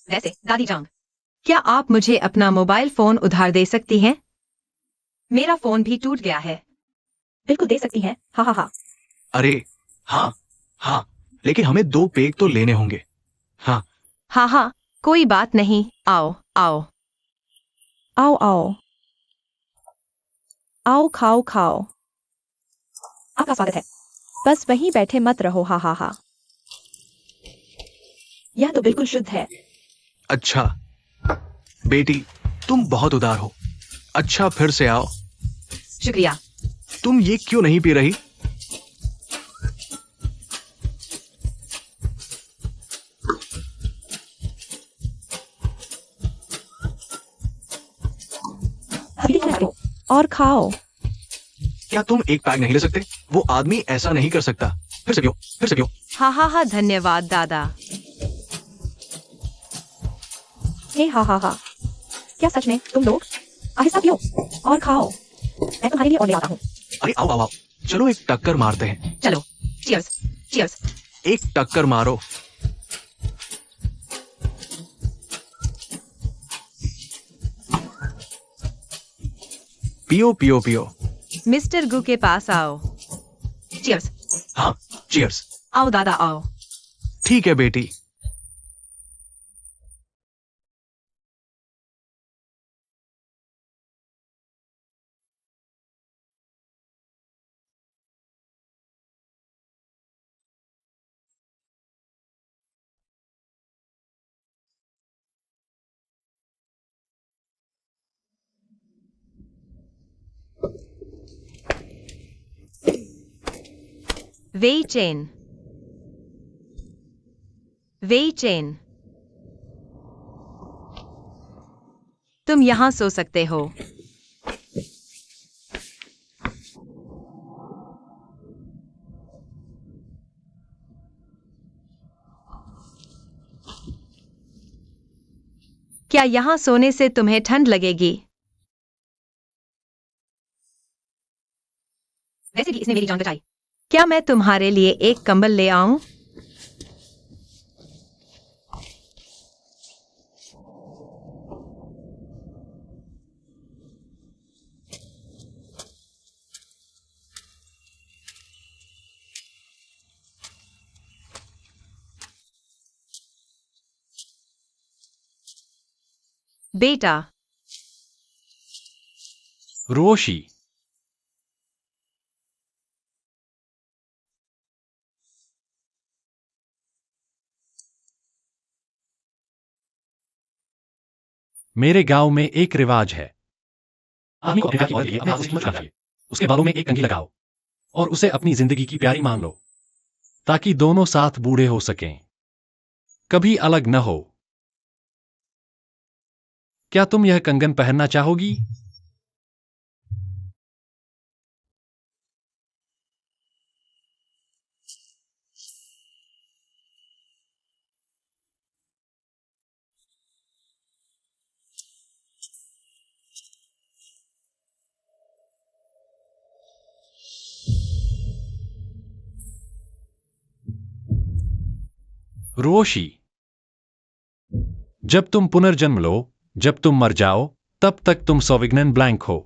वैसे दादी जान, क्या आप मुझे अपना मोबाइल फोन उधार दे सकती हैं? मेरा फोन भी टूट गया है। बिल्कुल दे सकती हैं। हा हा हा। अरे, हाँ, हाँ, लेकिन हमें 2 पेग तो लेने होंगे। हाँ, हाँ हाँ, कोई बात नहीं, आओ आओ। आओ आओ आओ, खाओ खाओ। आपका स्वागत है। बस वहीं बैठे मत रहो, हा हा हा। यह तो बिल्कुल शुद्ध है। अच्छा। बेटी, तुम बहुत उदार हो। अच्छा, फिर से आओ। शुक्रिया। तुम ये क्यों नहीं पी रही? और खाओ। क्या तुम एक पैग नहीं ले सकते? वो आदमी ऐसा नहीं कर सकता। फिर से पियो, फिर से पियो। हाँ हाँ हाँ, धन्यवाद दादा। हे हा हा हा। क्या सच में तुम लोग? आहिस्ता पियो और खाओ। मैं तुम्हारे लिए और ले आता हूँ। अरे आओ आओ आओ, चलो एक टक्कर मारते हैं। चलो, चियर्स चियर्स। एक टक्कर मारो। पियो पियो पियो। मिस्टर गु के पास आओ। चियर्स। हाँ, चीयर्स। आओ दादा आओ। ठीक है बेटी। वेई चेन। वेई चेन। तुम यहां सो सकते हो। क्या यहां सोने से तुम्हें ठंड लगेगी? वैसे भी इसने मेरी जान बचाई। क्या मैं तुम्हारे लिए एक कंबल ले आऊं? बेटा। रोशी, मेरे गांव में एक रिवाज है। आदमी को अपने प्यार की औरत के लिए अपने आप को समझना चाहिए। उसके बालों में एक कंघी लगाओ और उसे अपनी जिंदगी की प्यारी मान लो, ताकि दोनों साथ बूढ़े हो सकें, कभी अलग न हो। क्या तुम यह कंगन पहनना चाहोगी? रोशी, जब तुम पुनर्जन्म लो, जब तुम मर जाओ, तब तक तुम सॉविग्नन ब्लैंक हो।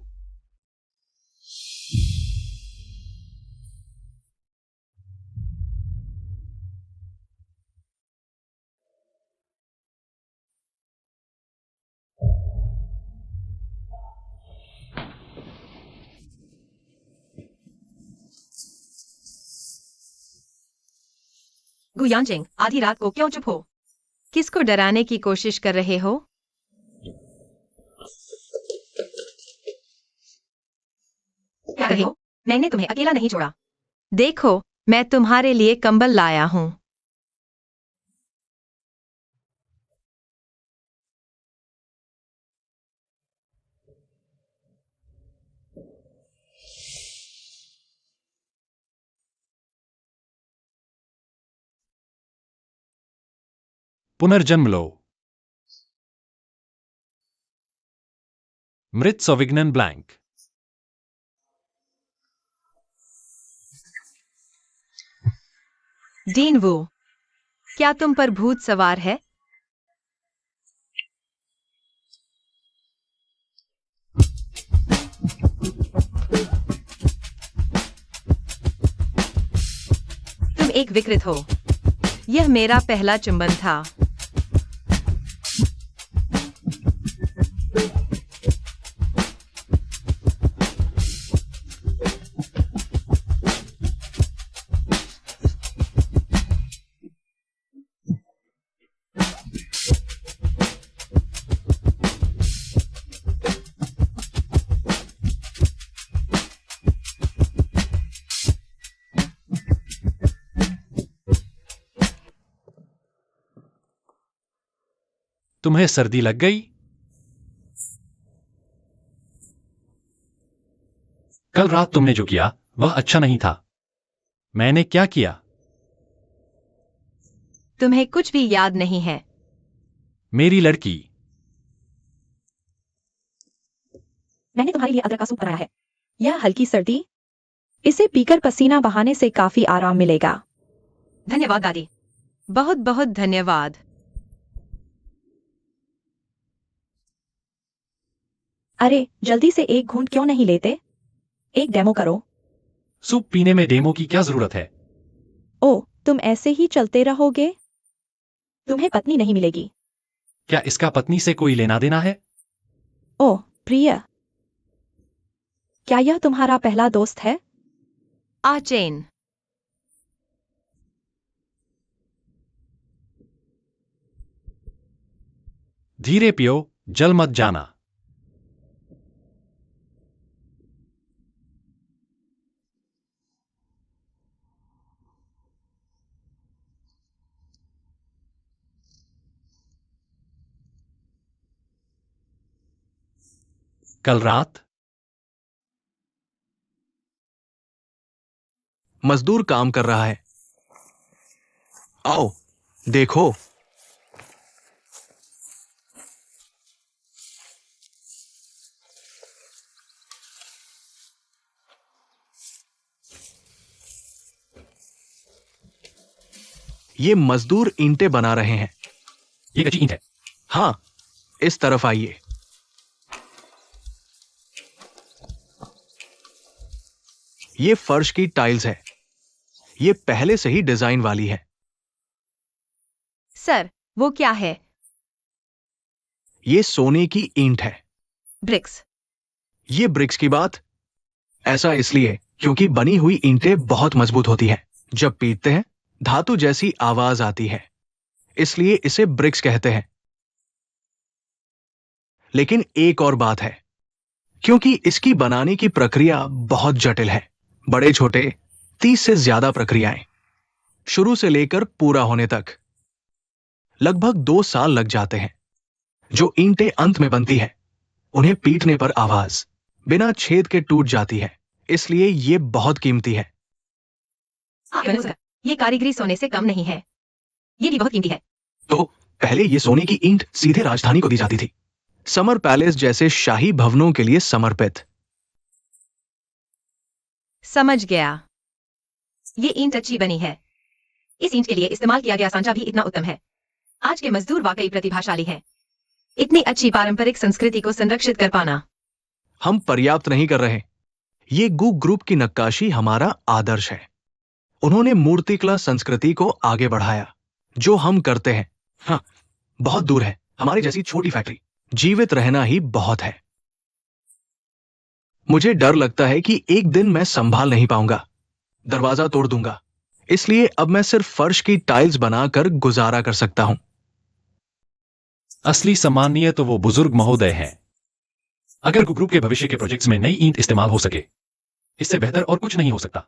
गुयांजिंग, आधी रात को क्यों चुप हो? किसको डराने की कोशिश कर रहे हो? क्या कर रहे हो? मैंने तुम्हें अकेला नहीं छोड़ा। देखो, मैं तुम्हारे लिए कंबल लाया हूँ। पुनर्जन्म लो। मृत सॉविग्नन ब्लैंक। डीन वू, क्या तुम पर भूत सवार है? तुम एक विकृत हो। यह मेरा पहला चुंबन था। तुम्हें सर्दी लग गई? कल रात तुमने जो किया वह अच्छा नहीं था। मैंने क्या किया? तुम्हें कुछ भी याद नहीं है। मेरी लड़की, मैंने तुम्हारे लिए अदरक का सूप बनाया है। यह हल्की सर्दी, इसे पीकर पसीना बहाने से काफी आराम मिलेगा। धन्यवाद दादी। बहुत बहुत धन्यवाद। अरे जल्दी से एक घूंट क्यों नहीं लेते? एक डेमो करो। सूप पीने में डेमो की क्या जरूरत है? ओ, तुम ऐसे ही चलते रहोगे? तुम्हें पत्नी नहीं मिलेगी। क्या इसका पत्नी से कोई लेना देना है? ओ प्रिय, क्या यह तुम्हारा पहला दोस्त है? आचेन, धीरे पियो, जल मत जाना। कल रात मजदूर काम कर रहा है। आओ, देखो। ये मजदूर ईंटें बना रहे हैं। ये कच्ची ईंट है। हाँ, इस तरफ आइए। ये फर्श की टाइल्स है। ये पहले से ही डिजाइन वाली है। सर, वो क्या है? ये सोने की ईंट है। ब्रिक्स। ये ब्रिक्स की बात ऐसा इसलिए क्योंकि बनी हुई ईंटें बहुत मजबूत होती हैं। जब पीटते हैं धातु जैसी आवाज आती है, इसलिए इसे ब्रिक्स कहते हैं। लेकिन एक और बात है, क्योंकि इसकी बनाने की प्रक्रिया बहुत जटिल है। बड़े छोटे 30 से ज्यादा प्रक्रियाएं, शुरू से लेकर पूरा होने तक लगभग 2 साल लग जाते हैं। जो ईंटें अंत में बनती हैं, उन्हें पीटने पर आवाज बिना छेद के टूट जाती है, इसलिए ये बहुत कीमती है। ये कारीगरी सोने से कम नहीं है। ये भी बहुत कीमती है। तो पहले ये सोने की ईंट सीधे राजधानी को दी जाती थी, समर पैलेस जैसे शाही भवनों के लिए समर्पित। समझ गया। ये ईंट अच्छी बनी है। इस ईंट के लिए इस्तेमाल किया गया सांचा भी इतना उत्तम है। आज के मजदूर वाकई प्रतिभाशाली हैं। इतनी अच्छी पारंपरिक संस्कृति को संरक्षित कर पाना। हम पर्याप्त नहीं कर रहे। ये गु ग्रुप की नक्काशी हमारा आदर्श है। उन्होंने मूर्तिकला संस्कृति को आगे बढ़ाया। जो हम करते हैं, हाँ, बहुत दूर है। हमारी जैसी छोटी फैक्ट्री। जीवित रहना ही बहुत है। मुझे डर लगता है कि एक दिन मैं संभाल नहीं पाऊंगा, दरवाजा तोड़ दूंगा। इसलिए अब मैं सिर्फ फर्श की टाइल्स बनाकर गुजारा कर सकता हूं। असली सम्मानीय तो वो बुजुर्ग महोदय हैं। अगर गु ग्रुप के भविष्य के प्रोजेक्ट्स में नई ईंट इस्तेमाल हो सके, इससे बेहतर और कुछ नहीं हो सकता।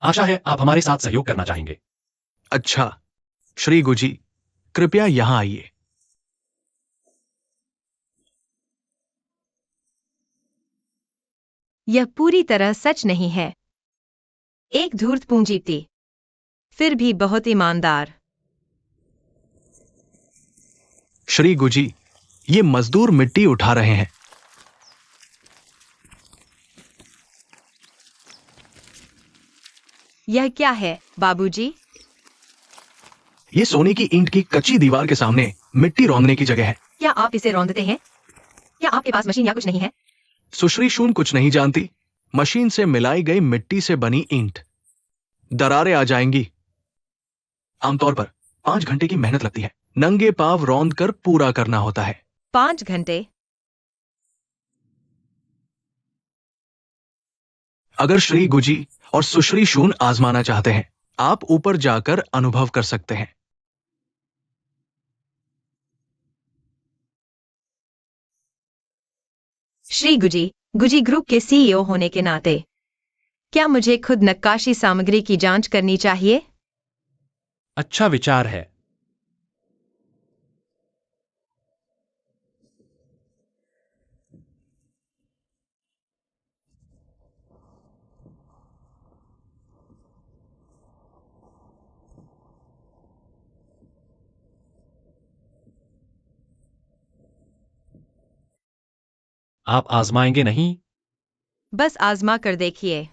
आशा है आप हमारे साथ सहयोग करना चाहेंगे। अच्छा, श्री गुजी, कृपया यहां आइए। यह पूरी तरह सच नहीं है। एक धूर्त पूंजीपति, फिर भी बहुत ईमानदार। श्री गुजी, ये मजदूर मिट्टी उठा रहे हैं। यह क्या है, बाबूजी? ये सोने की ईंट की कच्ची दीवार के सामने मिट्टी रौंदने की जगह है। क्या आप इसे रौंदते हैं? क्या आपके पास मशीन या कुछ नहीं है? सुश्री शून कुछ नहीं जानती। मशीन से मिलाई गई मिट्टी से बनी ईंट। दरारें आ जाएंगी। आमतौर पर 5 घंटे की मेहनत लगती है। नंगे पांव रौंद कर पूरा करना होता है। 5 घंटे? अगर श्री गुजी और सुश्री शून आजमाना चाहते हैं, आप ऊपर जाकर अनुभव कर सकते हैं। श्री गुजी, गुजी ग्रुप के सीईओ होने के नाते, क्या मुझे खुद नक्काशी सामग्री की जांच करनी चाहिए? अच्छा विचार है। आप आजमाएंगे नहीं? बस आजमा कर देखिए।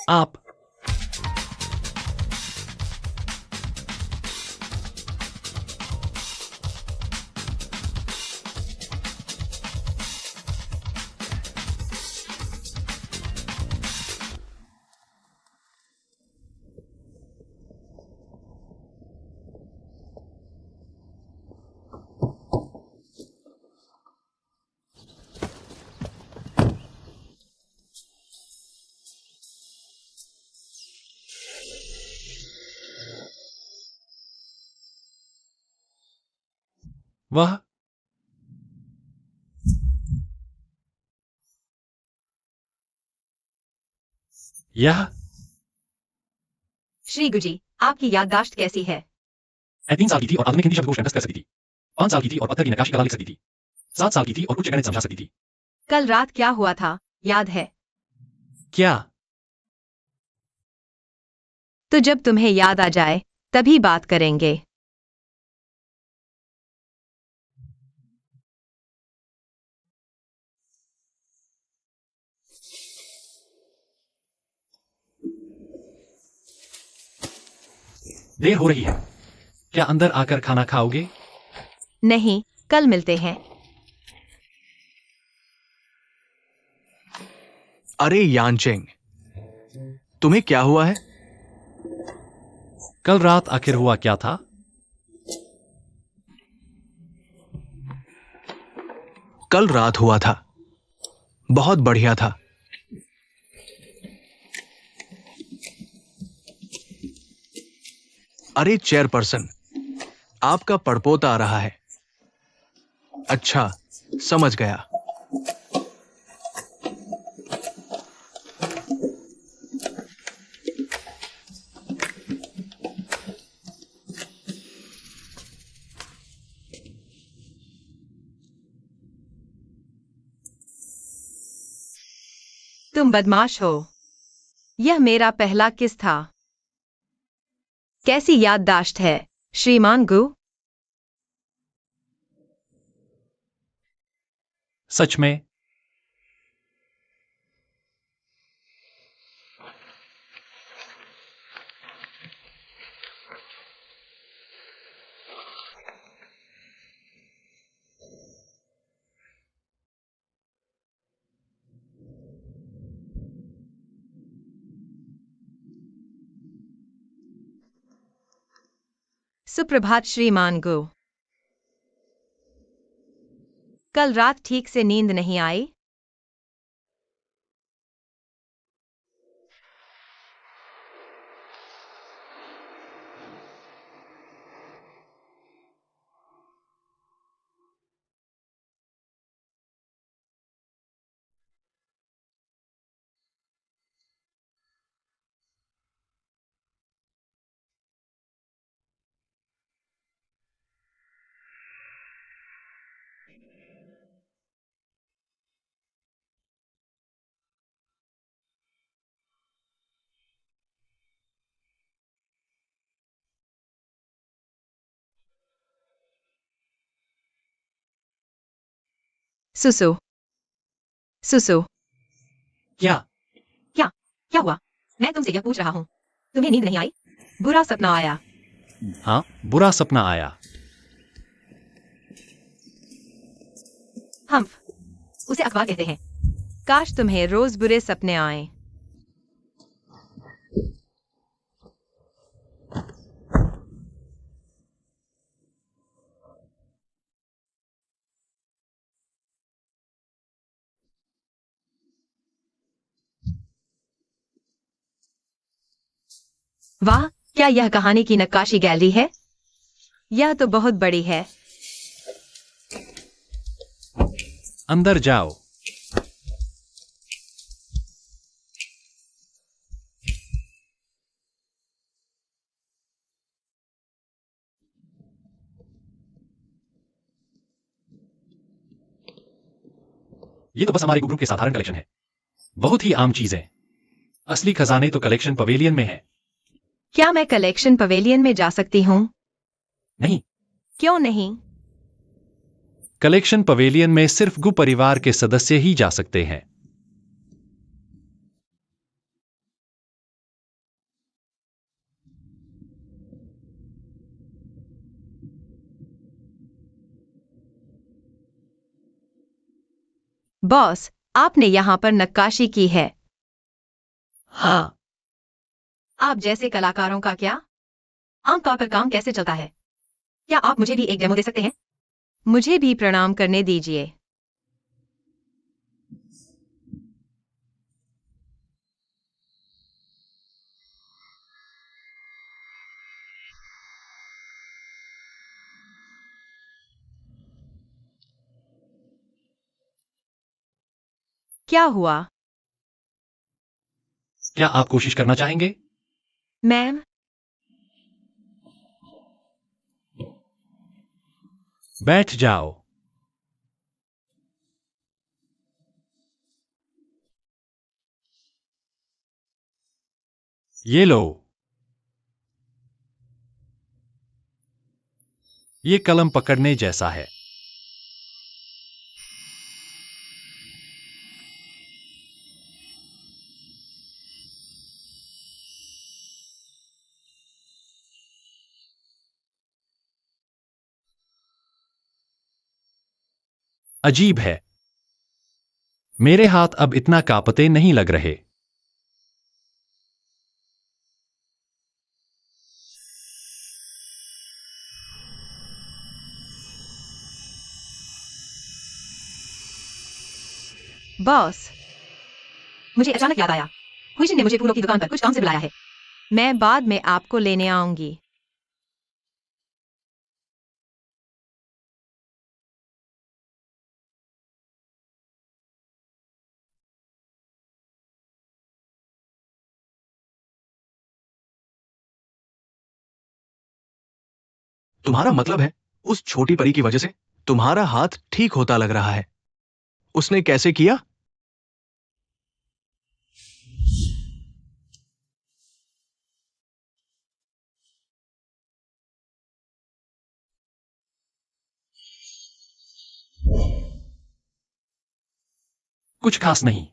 आप वह यह श्री गुजी, आपकी याददाश्त कैसी है? मैं 3 साल की थी और आधुनिक हिंदी शब्दकोश कंठस्थ कर सकती थी। 5 साल की थी और पत्थर की नक्काशी कला लिख सकती थी। 7 साल की थी और उच्च गणित समझा सकती थी। कल रात क्या हुआ था, याद है? क्या? तो जब तुम्हें याद आ जाए, तभी बात करेंगे। देर हो रही है। क्या अंदर आकर खाना खाओगे? नहीं, कल मिलते हैं। अरे यानचेंग, तुम्हें क्या हुआ है? कल रात आखिर हुआ क्या था? कल रात हुआ था, बहुत बढ़िया था। अरे चेयरपर्सन, आपका पड़पोता आ रहा है। अच्छा, समझ गया। तुम बदमाश हो। यह मेरा पहला किस था। कैसी याददाश्त है, श्रीमान गु? सच में? सुप्रभात श्रीमान गु। कल रात ठीक से नींद नहीं आई? सुसु सुसु। क्या? क्या हुआ? मैं तुमसे यह पूछ रहा हूँ। तुम्हें नींद नहीं आई? बुरा सपना आया? हाँ, बुरा सपना आया। हम्फ, उसे अखबार कहते हैं। काश तुम्हें रोज बुरे सपने आए। वाह, क्या यह कहानी की नक्काशी गैलरी है? यह तो बहुत बड़ी है। अंदर जाओ। ये तो बस हमारे ग्रुप के साधारण कलेक्शन है। बहुत ही आम चीजें। असली खजाने तो कलेक्शन पवेलियन में है। क्या मैं कलेक्शन पवेलियन में जा सकती हूँ? नहीं, क्यों नहीं? कलेक्शन पवेलियन में सिर्फ गु परिवार के सदस्य ही जा सकते हैं। बॉस, आपने यहाँ पर नक्काशी की है। हाँ। आप जैसे कलाकारों का क्या? आमतौर पर काम कैसे चलता है? क्या आप मुझे भी एक डेमो दे सकते हैं? मुझे भी प्रणाम करने दीजिए। क्या हुआ? क्या आप कोशिश करना चाहेंगे? मैम, बैठ जाओ। ये लो। ये कलम पकड़ने जैसा है। अजीब है। मेरे हाथ अब इतना कांपते नहीं लग रहे। बॉस, मुझे अचानक याद आया। हुइशिन ने मुझे फूलों की दुकान पर कुछ काम से बुलाया है। मैं बाद में आपको लेने आऊंगी। तुम्हारा मतलब है उस छोटी परी की वजह से तुम्हारा हाथ ठीक होता लग रहा है? उसने कैसे किया? कुछ खास नहीं,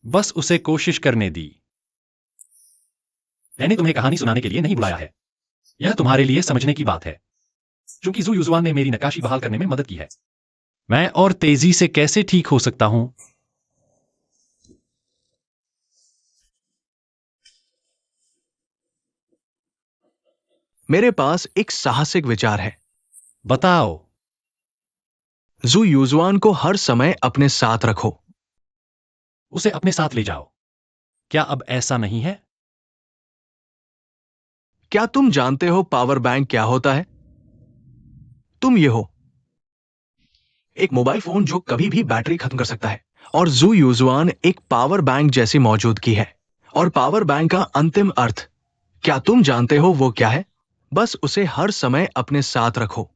बस उसे कोशिश करने दी। मैंने तुम्हें कहानी सुनाने के लिए नहीं बुलाया है, यह तुम्हारे लिए समझने की बात है। चूंकि जू युजुआन ने मेरी नक्काशी बहाल करने में मदद की है, मैं और तेजी से कैसे ठीक हो सकता हूं? मेरे पास एक साहसिक विचार है। बताओ। जू युजुआन को हर समय अपने साथ रखो। उसे अपने साथ ले जाओ। क्या अब ऐसा नहीं है? क्या तुम जानते हो पावर बैंक क्या होता है? तुम ये हो, एक मोबाइल फोन जो कभी भी बैटरी खत्म कर सकता है, और जू युजुआन एक पावर बैंक जैसी मौजूदगी है। और पावर बैंक का अंतिम अर्थ, क्या तुम जानते हो वो क्या है? बस उसे हर समय अपने साथ रखो।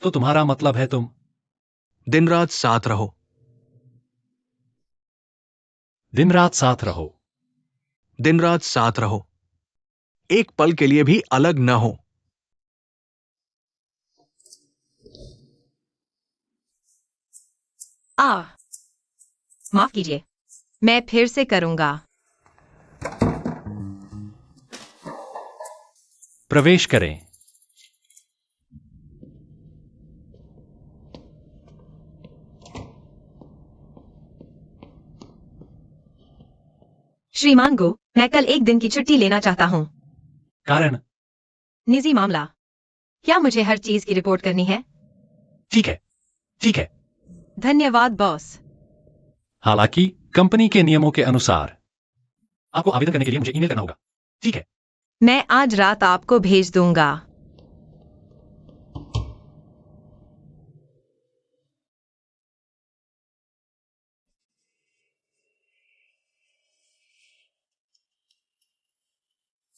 तो तुम्हारा मतलब है तुम दिन रात साथ रहो। दिन रात साथ रहो। दिन रात साथ रहो, एक पल के लिए भी अलग न हो। माफ कीजिए, मैं फिर से करूंगा। प्रवेश करें। श्रीमान गो, मैं कल एक दिन की छुट्टी लेना चाहता हूँ। कारण? निजी मामला। क्या मुझे हर चीज की रिपोर्ट करनी है? ठीक है, ठीक है। धन्यवाद बॉस। हालांकि कंपनी के नियमों के अनुसार आपको आवेदन करने के लिए मुझे ईमेल करना होगा। ठीक है। मैं आज रात आपको भेज दूंगा।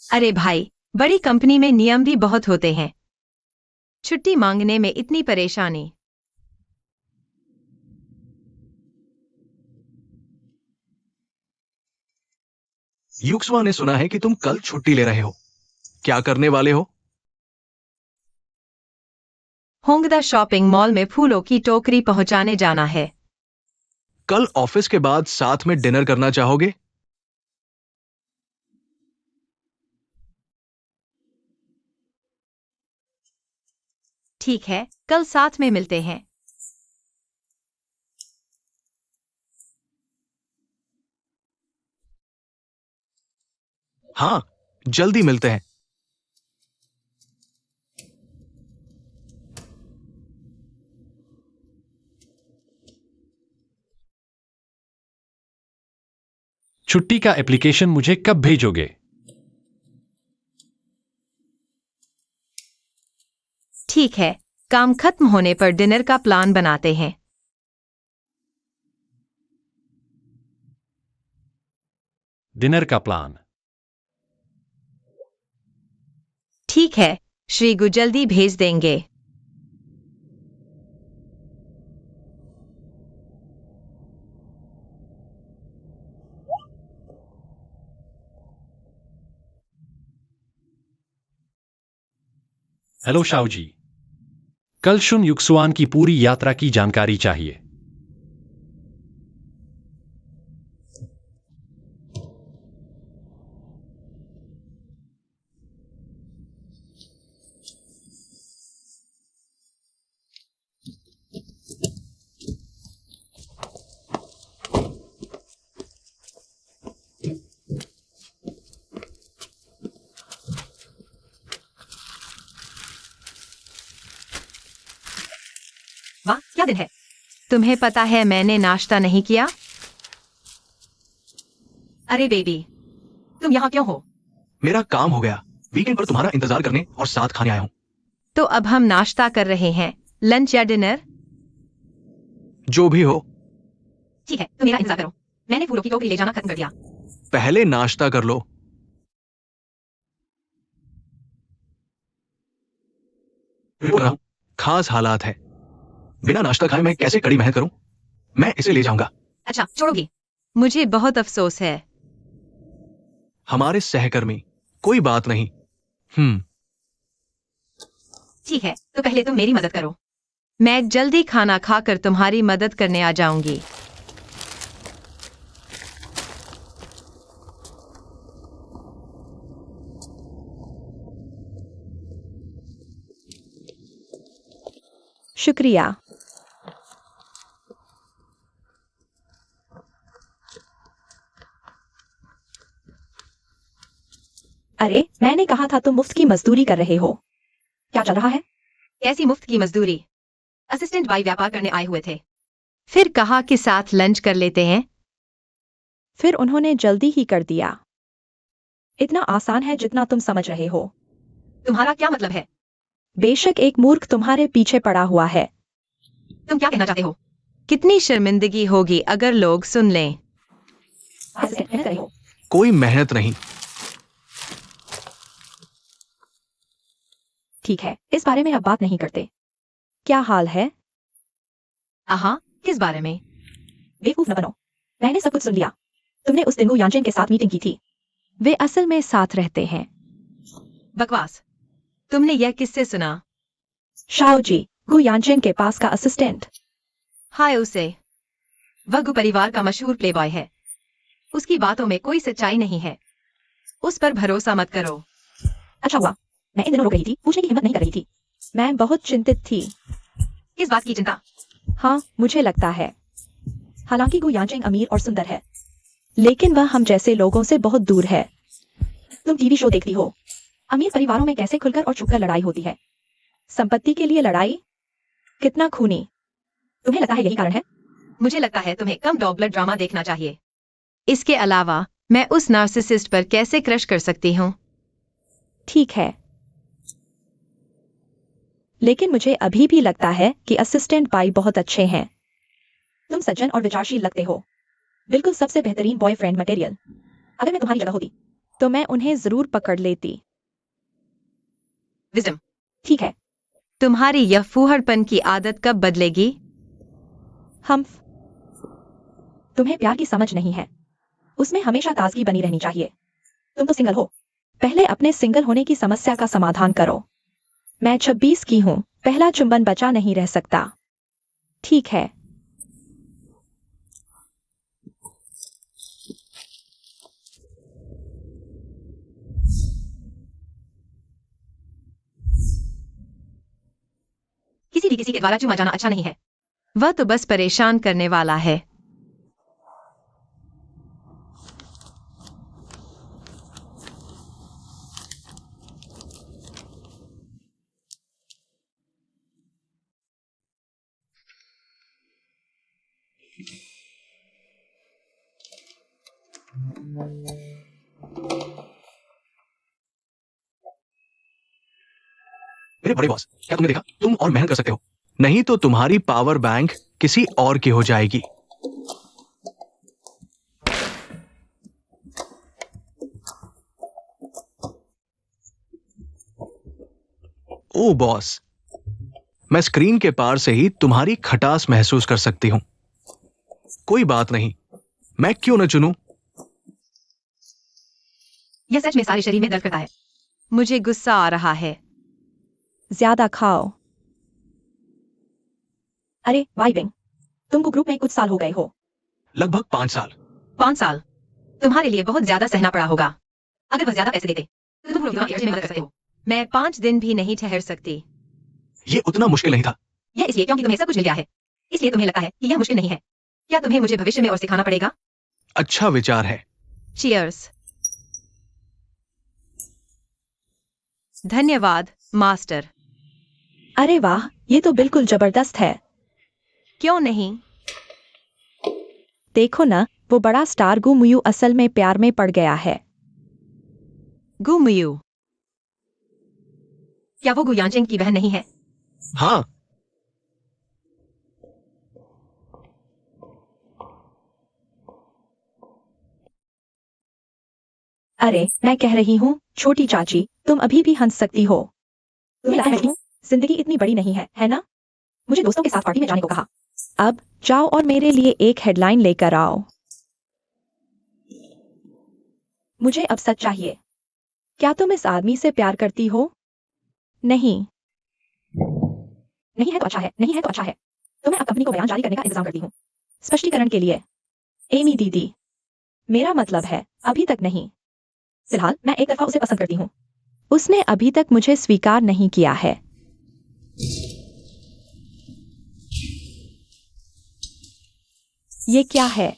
अरे भाई, बड़ी कंपनी में नियम भी बहुत होते हैं। छुट्टी मांगने में इतनी परेशानी। युक्सवा ने सुना है कि तुम कल छुट्टी ले रहे हो। क्या करने वाले हो? होंगदा शॉपिंग मॉल में फूलों की टोकरी पहुंचाने जाना है। कल ऑफिस के बाद साथ में डिनर करना चाहोगे? ठीक है, कल साथ में मिलते हैं। हाँ, जल्दी मिलते हैं। छुट्टी का एप्लीकेशन मुझे कब भेजोगे? ठीक है, काम खत्म होने पर डिनर का प्लान बनाते हैं। डिनर का प्लान। ठीक है, श्रीगु जल्दी भेज देंगे। हेलो शाओ जी, कल शुन युक्सुआन की पूरी यात्रा की जानकारी चाहिए। वाह, क्या दिन है। तुम्हें पता है मैंने नाश्ता नहीं किया। अरे बेबी, तुम यहाँ क्यों हो? मेरा काम हो गया। वीकेंड पर तुम्हारा इंतजार करने और साथ खाने आया हूं। तो अब हम नाश्ता कर रहे हैं, लंच या डिनर? जो भी हो, ठीक है, तो मेरा इंतजार करो। मैंने फूलों की टोकरी ले जाना खत्म कर दिया। पहले नाश्ता कर लो। बोल रहा हूं, खास हालात है। बिना नाश्ता खाए मैं कैसे कड़ी मेहनत करूं? मैं इसे ले जाऊंगा। अच्छा, छोड़ोगी? मुझे बहुत अफसोस है। हमारे सहकर्मी, कोई बात नहीं। ठीक है, तो पहले तुम मेरी मदद करो। मैं जल्दी खाना खाकर तुम्हारी मदद करने आ जाऊंगी। शुक्रिया। अरे, मैंने कहा था तुम मुफ्त की मजदूरी कर रहे हो। क्या चल रहा है? कैसी मुफ्त की मजदूरी? असिस्टेंट भाई व्यापार करने आए हुए थे, फिर कहा कि साथ लंच कर लेते हैं। फिर उन्होंने जल्दी ही कर दिया। इतना आसान है जितना तुम समझ रहे हो। तुम्हारा क्या मतलब है? बेशक एक मूर्ख तुम्हारे पीछे पड़ा हुआ है। तुम क्या कहना चाहते हो? कितनी शर्मिंदगी होगी अगर लोग सुन लें। मेहनत करे हो। कोई मेहनत नहीं। ठीक है, इस बारे में अब बात नहीं करते। क्या हाल है? आहा, किस बारे में? बेवकूफ न बनो। मैंने सब कुछ सुन लिया। तुमने उस दिन गु यांचेन के साथ मीटिंग की थी। वे असल में साथ रहते हैं। बकवास। तुमने यह किससे सुना? शाओ जी, गु यांचेन के पास का असिस्टेंट। हाय उसे। वह गु परिवार का मशहूर प्लेबॉय है। उसकी बातों में कोई सच्चाई नहीं है। उस पर भरोसा मत करो। अच्छा हुआ, मैं इन दिनों रुक रही थी, पूछने की हिम्मत नहीं कर रही थी। मैं बहुत चिंतित थी। किस बात की चिंता? हाँ, मुझे लगता है। हालांकि गु यांचेंग अमीर और सुंदर है, लेकिन वह हम जैसे लोगों से बहुत दूर है। तुम टीवी शो देखती हो। अमीर परिवारों में कैसे खुलकर और छुपकर लड़ाई होती है। संपत्ति के लिए लड़ाई। कितना खूनी। तुम्हें लगता है यही कारण है? मुझे लगता है तुम्हें कम डॉग ब्लड ड्रामा देखना चाहिए। इसके अलावा मैं उस नार्सिसिस्ट पर कैसे क्रश कर सकती हूँ? ठीक है, लेकिन मुझे अभी भी लगता है कि असिस्टेंट पाई बहुत अच्छे हैं। तुम सज्जन और विचारशील लगते हो। बिल्कुल सबसे बेहतरीन बॉयफ्रेंड मटेरियल। अगर मैं तुम्हारी जगह होती तो मैं उन्हें जरूर पकड़ लेती। विजडम। ठीक है, तुम्हारी यह फूहड़पन की आदत कब बदलेगी? हम तुम्हें प्यार की समझ नहीं है। उसमें हमेशा ताजगी बनी रहनी चाहिए। तुम तो सिंगल हो। पहले अपने सिंगल होने की समस्या का समाधान करो। मैं 26 की हूँ। पहला चुंबन बचा नहीं रह सकता। ठीक है। किसी भी किसी के द्वारा चूमा जाना अच्छा नहीं है। वह तो बस परेशान करने वाला है। मेरे बड़े बॉस, क्या तुमने देखा? तुम और मेहनत कर सकते हो, नहीं तो तुम्हारी पावर बैंक किसी और की हो जाएगी। ओ बॉस, मैं स्क्रीन के पार से ही तुम्हारी खटास महसूस कर सकती हूं। कोई बात नहीं, मैं क्यों न चुनूं? यह सच में सारे शरीर में दर्द करता है। मुझे गुस्सा आ रहा है। ज्यादा खाओ। अरे वाई बिंग, तुमको ग्रुप में कुछ साल हो गए हो। लगभग 5 साल। 5 साल? तुम्हारे लिए बहुत ज्यादा सहना पड़ा होगा। अगर वह ज्यादा पैसे देते तो तुम लोग में मदद कर सकते हो। मैं 5 दिन भी नहीं ठहर सकती। ये उतना मुश्किल नहीं था। यह इसलिए क्योंकि तुम्हें सब कुछ मिल गया है, इसलिए तुम्हें लगता है कि यह मुश्किल नहीं है। क्या तुम्हें मुझे भविष्य में और सिखाना पड़ेगा? अच्छा विचार है। चीयर्स। धन्यवाद मास्टर। अरे वाह, ये तो बिल्कुल जबरदस्त है। क्यों नहीं? देखो ना, वो बड़ा स्टार गु मुयू असल में प्यार में पड़ गया है। गुमयू। क्या वो गुयांचेंग की बहन नहीं है? हाँ, अरे, मैं कह रही हूँ, छोटी चाची, तुम अभी भी हंस सकती हो। तुम्हें लगता है जिंदगी इतनी बड़ी नहीं है, है ना? मुझे दोस्तों के साथ पार्टी में जाने को कहा। अब जाओ और मेरे लिए एक हेडलाइन लेकर आओ। मुझे अब सच चाहिए। क्या तुम इस आदमी से प्यार करती हो? नहीं। नहीं है तो अच्छा है, नहीं है तो अच्छा है। तो मैं अब कंपनी को बयान जारी करने का इंतजाम करती हूँ। स्पष्टीकरण के लिए, एमी दीदी, मेरा मतलब है अभी तक नहीं। फिलहाल मैं एक तरफा उसे पसंद करती हूँ। उसने अभी तक मुझे स्वीकार नहीं किया है। ये क्या है?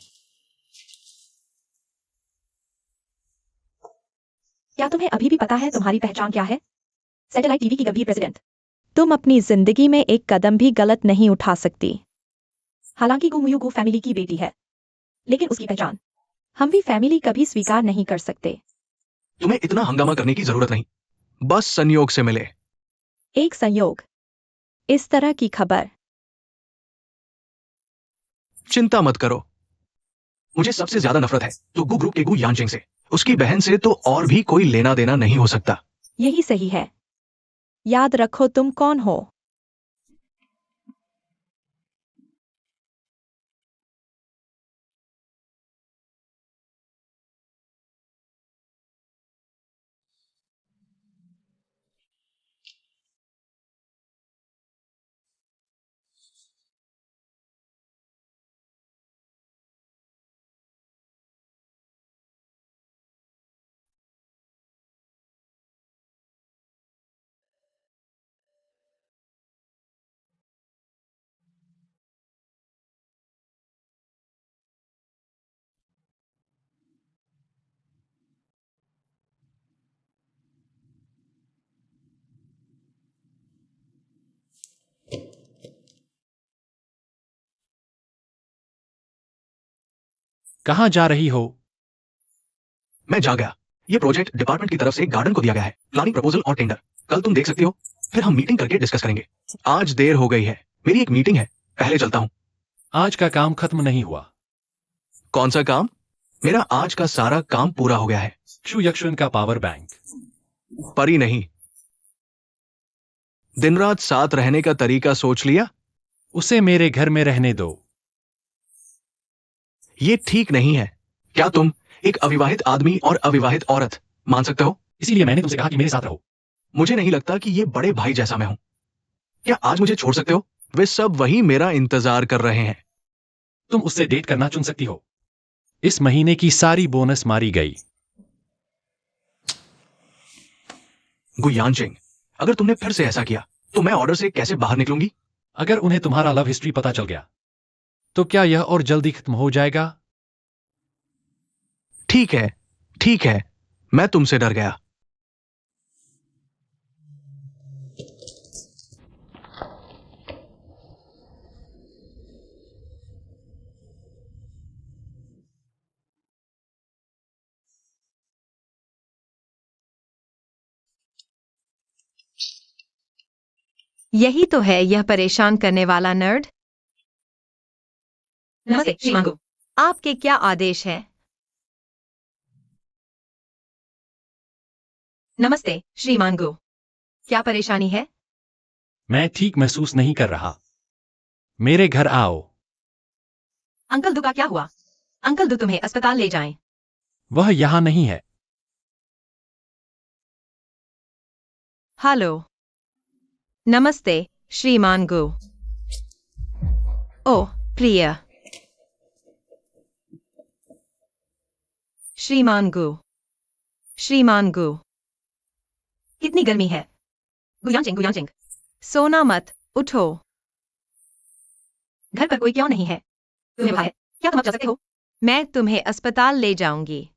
क्या तुम्हें अभी भी पता है तुम्हारी पहचान क्या है? सैटेलाइट टीवी की गंभीर प्रेसिडेंट। तुम अपनी जिंदगी में एक कदम भी गलत नहीं उठा सकती। हालांकि गुमुयुगु फैमिली की बेटी है, लेकिन उसकी पहचान हम भी फैमिली कभी स्वीकार नहीं कर सकते। तुम्हें इतना हंगामा करने की जरूरत नहीं, बस संयोग से मिले। एक संयोग, इस तरह की खबर। चिंता मत करो। मुझे सबसे ज्यादा नफरत है तो गु ग्रुप के गु यानचिंग से। उसकी बहन से तो और भी कोई लेना देना नहीं हो सकता। यही सही है। याद रखो तुम कौन हो। कहाँ जा रही हो? मैं जा गया। ये प्रोजेक्ट डिपार्टमेंट की तरफ से गार्डन को दिया गया है, प्लानिंग प्रपोजल और टेंडर। कल तुम देख सकती हो, फिर हम मीटिंग करके डिस्कस करेंगे। आज देर हो गई है, मेरी एक मीटिंग है, पहले चलता हूँ। आज का काम खत्म नहीं हुआ। कौन सा काम? मेरा आज का सारा काम पूरा हो गया है। शु यक्षुन का पावर बैंक। परी नहीं। दिन रात साथ रहने का तरीका सोच लिया? उसे मेरे घर में रहने दो। ये ठीक नहीं है। क्या तुम एक अविवाहित आदमी और अविवाहित औरत मान सकते हो? इसीलिए मैंने तुमसे कहा कि मेरे साथ रहो। मुझे नहीं लगता कि ये बड़े भाई जैसा मैं हूं। क्या आज मुझे छोड़ सकते हो? वे सब वही मेरा इंतजार कर रहे हैं। तुम उससे डेट करना चुन सकती हो। इस महीने की सारी बोनस मारी गई। गुयानचिंग, अगर तुमने फिर से ऐसा किया तो मैं ऑर्डर से कैसे बाहर निकलूंगी? अगर उन्हें तुम्हारा लव हिस्ट्री पता चल गया तो क्या यह और जल्दी खत्म हो जाएगा? ठीक है, ठीक है, मैं तुमसे डर गया। यही तो है यह परेशान करने वाला नर्ड। नमस्ते श्री मांगू। आपके क्या आदेश है? नमस्ते श्री मांगू। क्या परेशानी है? मैं ठीक महसूस नहीं कर रहा। मेरे घर आओ। अंकल दु का क्या हुआ? अंकल दु तुम्हें अस्पताल ले जाएं। वह यहां नहीं है। हेलो। नमस्ते श्रीमान गो। ओह प्रिय। श्रीमान गो, श्रीमान गो। कितनी गर्मी है। गुयांचिंग गुयांचिंग, सोना मत, उठो। घर पर कोई क्यों नहीं है? तुम्हें पता है, क्या तुम अब जा सकते हो? मैं तुम्हें अस्पताल ले जाऊंगी।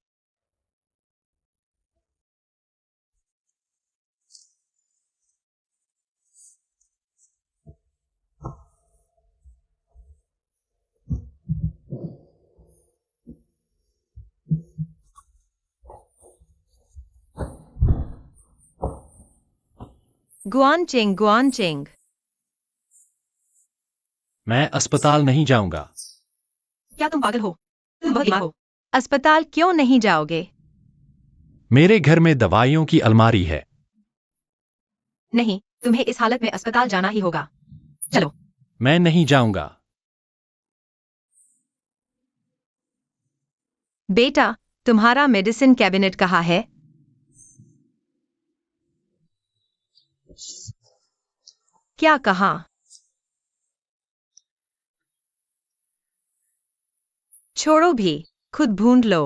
गुआनचिंग गुआनचिंग। मैं अस्पताल नहीं जाऊंगा। क्या तुम पागल हो? तुम बहुत बीमार हो। अस्पताल क्यों नहीं जाओगे? मेरे घर में दवाइयों की अलमारी है। नहीं, तुम्हें इस हालत में अस्पताल जाना ही होगा। चलो। मैं नहीं जाऊंगा। बेटा, तुम्हारा मेडिसिन कैबिनेट कहाँ है? क्या कहा? छोड़ो भी, खुद ढूंढ लो।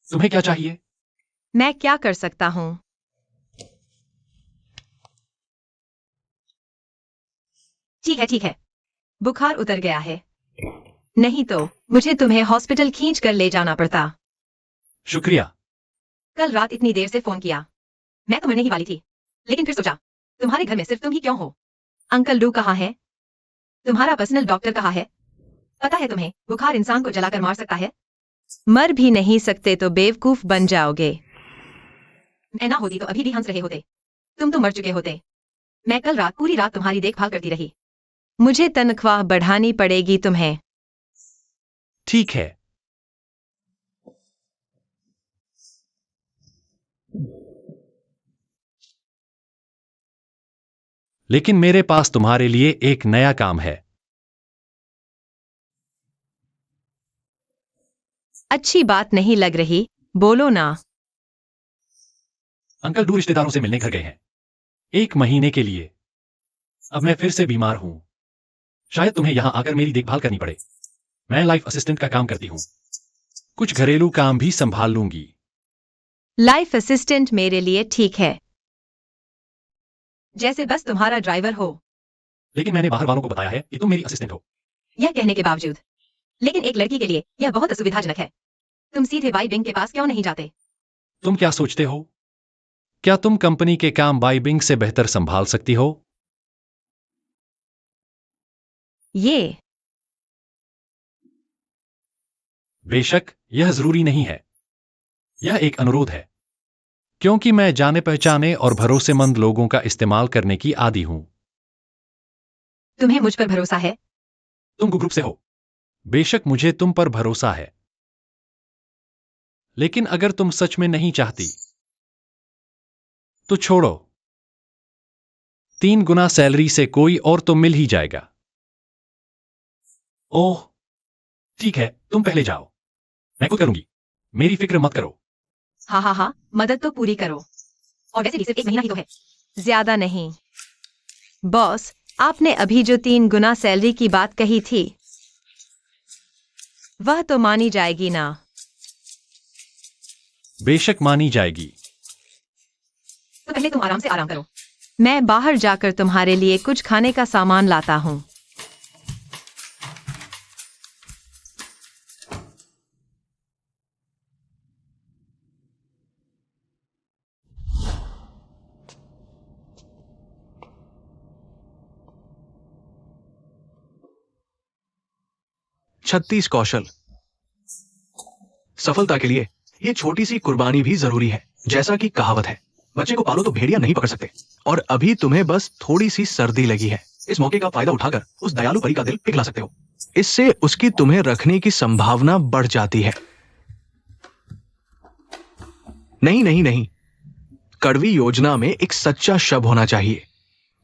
तुम्हें क्या चाहिए? मैं क्या कर सकता हूँ? ठीक है। बुखार उतर गया है। नहीं तो मुझे तुम्हें हॉस्पिटल खींच कर ले जाना पड़ता। शुक्रिया। कल रात इतनी देर से फोन किया। मैं तो मरने ही वाली थी, लेकिन फिर सोचा तुम्हारे घर में सिर्फ तुम ही क्यों हो? अंकल लू कहाँ है? तुम्हारा पर्सनल डॉक्टर कहाँ है? पता है तुम्हें बुखार इंसान को जलाकर मार सकता है। मर भी नहीं सकते तो बेवकूफ बन जाओगे। मैं ना होती तो अभी भी हंस रहे होते। तुम तो मर चुके होते। मैं कल रात पूरी रात तुम्हारी देखभाल करती रही। मुझे तनख्वाह बढ़ानी पड़ेगी तुम्हें। ठीक है। लेकिन मेरे पास तुम्हारे लिए एक नया काम है। अच्छी बात नहीं लग रही, बोलो ना। अंकल दूर रिश्तेदारों से मिलने घर गए हैं 1 महीने के लिए। अब मैं फिर से बीमार हूं। शायद तुम्हें यहां आकर मेरी देखभाल करनी पड़े। मैं लाइफ असिस्टेंट का काम करती हूं। कुछ घरेलू काम भी संभाल लूंगी। लाइफ असिस्टेंट मेरे लिए ठीक है, जैसे बस तुम्हारा ड्राइवर हो। लेकिन मैंने बाहर वालों को बताया है कि तुम मेरी असिस्टेंट हो। यह कहने के बावजूद, लेकिन एक लड़की के लिए यह बहुत असुविधाजनक है। तुम सीधे बाई विंग के पास क्यों नहीं जाते? तुम क्या सोचते हो क्या तुम कंपनी के काम बाई बिंग से बेहतर संभाल सकती हो? ये बेशक, यह जरूरी नहीं है। यह एक अनुरोध है, क्योंकि मैं जाने पहचाने और भरोसेमंद लोगों का इस्तेमाल करने की आदी हूं। तुम्हें मुझ पर भरोसा है? तुम ग्रुप से हो। बेशक मुझे तुम पर भरोसा है, लेकिन अगर तुम सच में नहीं चाहती तो छोड़ो। 3 गुना सैलरी से कोई और तो मिल ही जाएगा। ओह, ठीक है, तुम पहले जाओ। मैं खुद करूंगी। मेरी फिक्र मत करो। हाँ हाँ हाँ, मदद तो पूरी करो। और वैसे भी सिर्फ 1 महीना ही तो है, ज्यादा नहीं। बॉस, आपने अभी जो 3 गुना सैलरी की बात कही थी, वह तो मानी जाएगी ना? बेशक मानी जाएगी। तो पहले तुम आराम से आराम करो। मैं बाहर जाकर तुम्हारे लिए कुछ खाने का सामान लाता हूँ। छत्तीस कौशल। सफलता के लिए ये छोटी सी कुर्बानी भी जरूरी है। जैसा कि कहावत है, बच्चे को पालो तो भेड़िया नहीं पकड़ सकते। और अभी तुम्हें बस थोड़ी सी सर्दी लगी है। इस मौके का फायदा उठाकर उस दयालु परी का दिल पिघला सकते हो। इससे उसकी तुम्हें रखने की संभावना बढ़ जाती है। नहीं नहीं नहीं, कड़वी योजना में एक सच्चा शब्द होना चाहिए।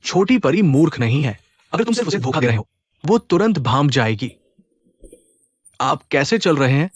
छोटी परी मूर्ख नहीं है। अगर तुम सिर्फ उसे धोखा दे रहे हो, वो तुरंत भांप जाएगी। आप कैसे चल रहे हैं?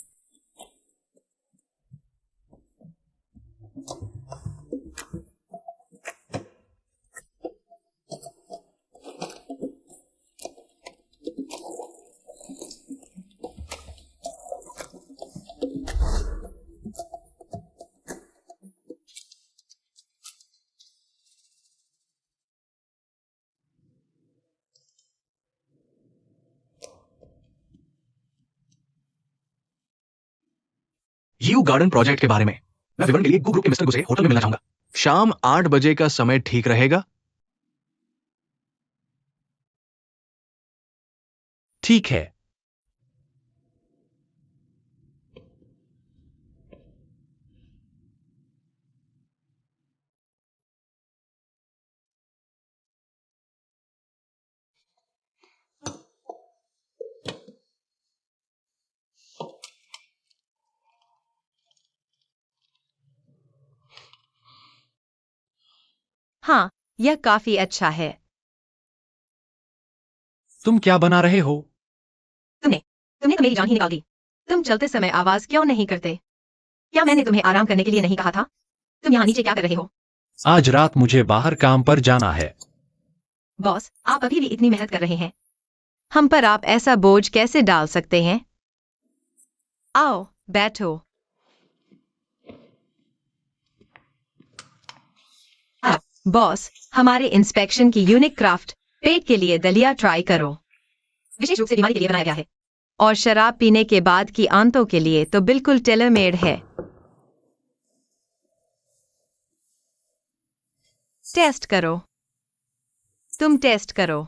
यू गार्डन प्रोजेक्ट के बारे में मैं विवरण के लिए ग्रुप के मिस्टर को से होटल में मिलना चाहूंगा। शाम 8 बजे का समय ठीक रहेगा? ठीक है। हाँ, यह काफी अच्छा है। तुम क्या बना रहे हो? तुमने तो मेरी जान ही निकाल दी। तुम चलते समय आवाज क्यों नहीं करते? क्या मैंने तुम्हें आराम करने के लिए नहीं कहा था? तुम यहाँ नीचे क्या कर रहे हो? आज रात मुझे बाहर काम पर जाना है। बॉस, आप अभी भी इतनी मेहनत कर रहे हैं। हम पर आप ऐसा बोझ कैसे डाल सकते हैं? आओ, बैठो। बॉस, हमारे इंस्पेक्शन की यूनिक क्राफ्ट पेट के लिए दलिया ट्राई करो। विशेष रूप से बीमारी के लिए बनाया गया है। और शराब पीने के बाद की आंतों के लिए तो बिल्कुल टेलर मेड है। टेस्ट करो। तुम टेस्ट करो।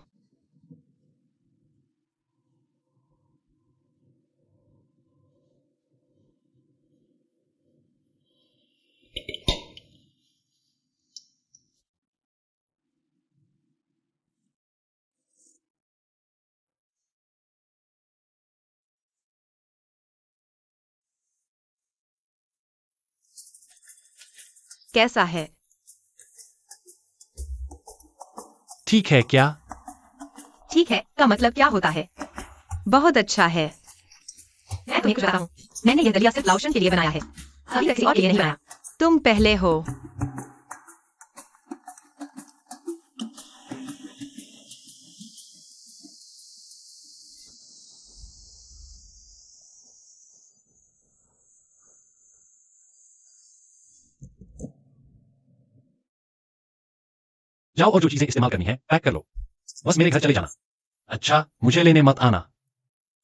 कैसा है? ठीक है क्या? ठीक है का मतलब क्या होता है? बहुत अच्छा है। मैं तुम्हें कुछ बताता हूँ। मैंने यह दलिया सिर्फ लाउशन के लिए बनाया है। अभी तक किसी और के लिए नहीं बनाया। तुम पहले हो। जाओ और जो चीजें इस्तेमाल करनी है पैक कर लो। बस मेरे घर चले जाना। अच्छा, मुझे लेने मत आना।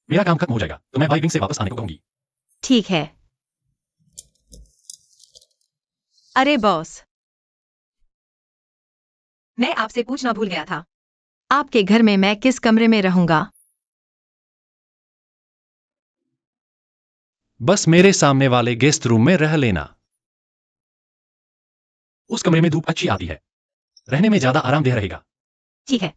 मेरा काम खत्म हो जाएगा तो मैं बाई विंग से वापस आने को कहूंगी। ठीक है। अरे बॉस, मैं आपसे पूछना भूल गया था, आपके घर में मैं किस कमरे में रहूंगा? बस मेरे सामने वाले गेस्ट रूम में रह लेना। उस कमरे में धूप अच्छी आती है, रहने में ज्यादा आरामदेह रहेगा। ठीक है।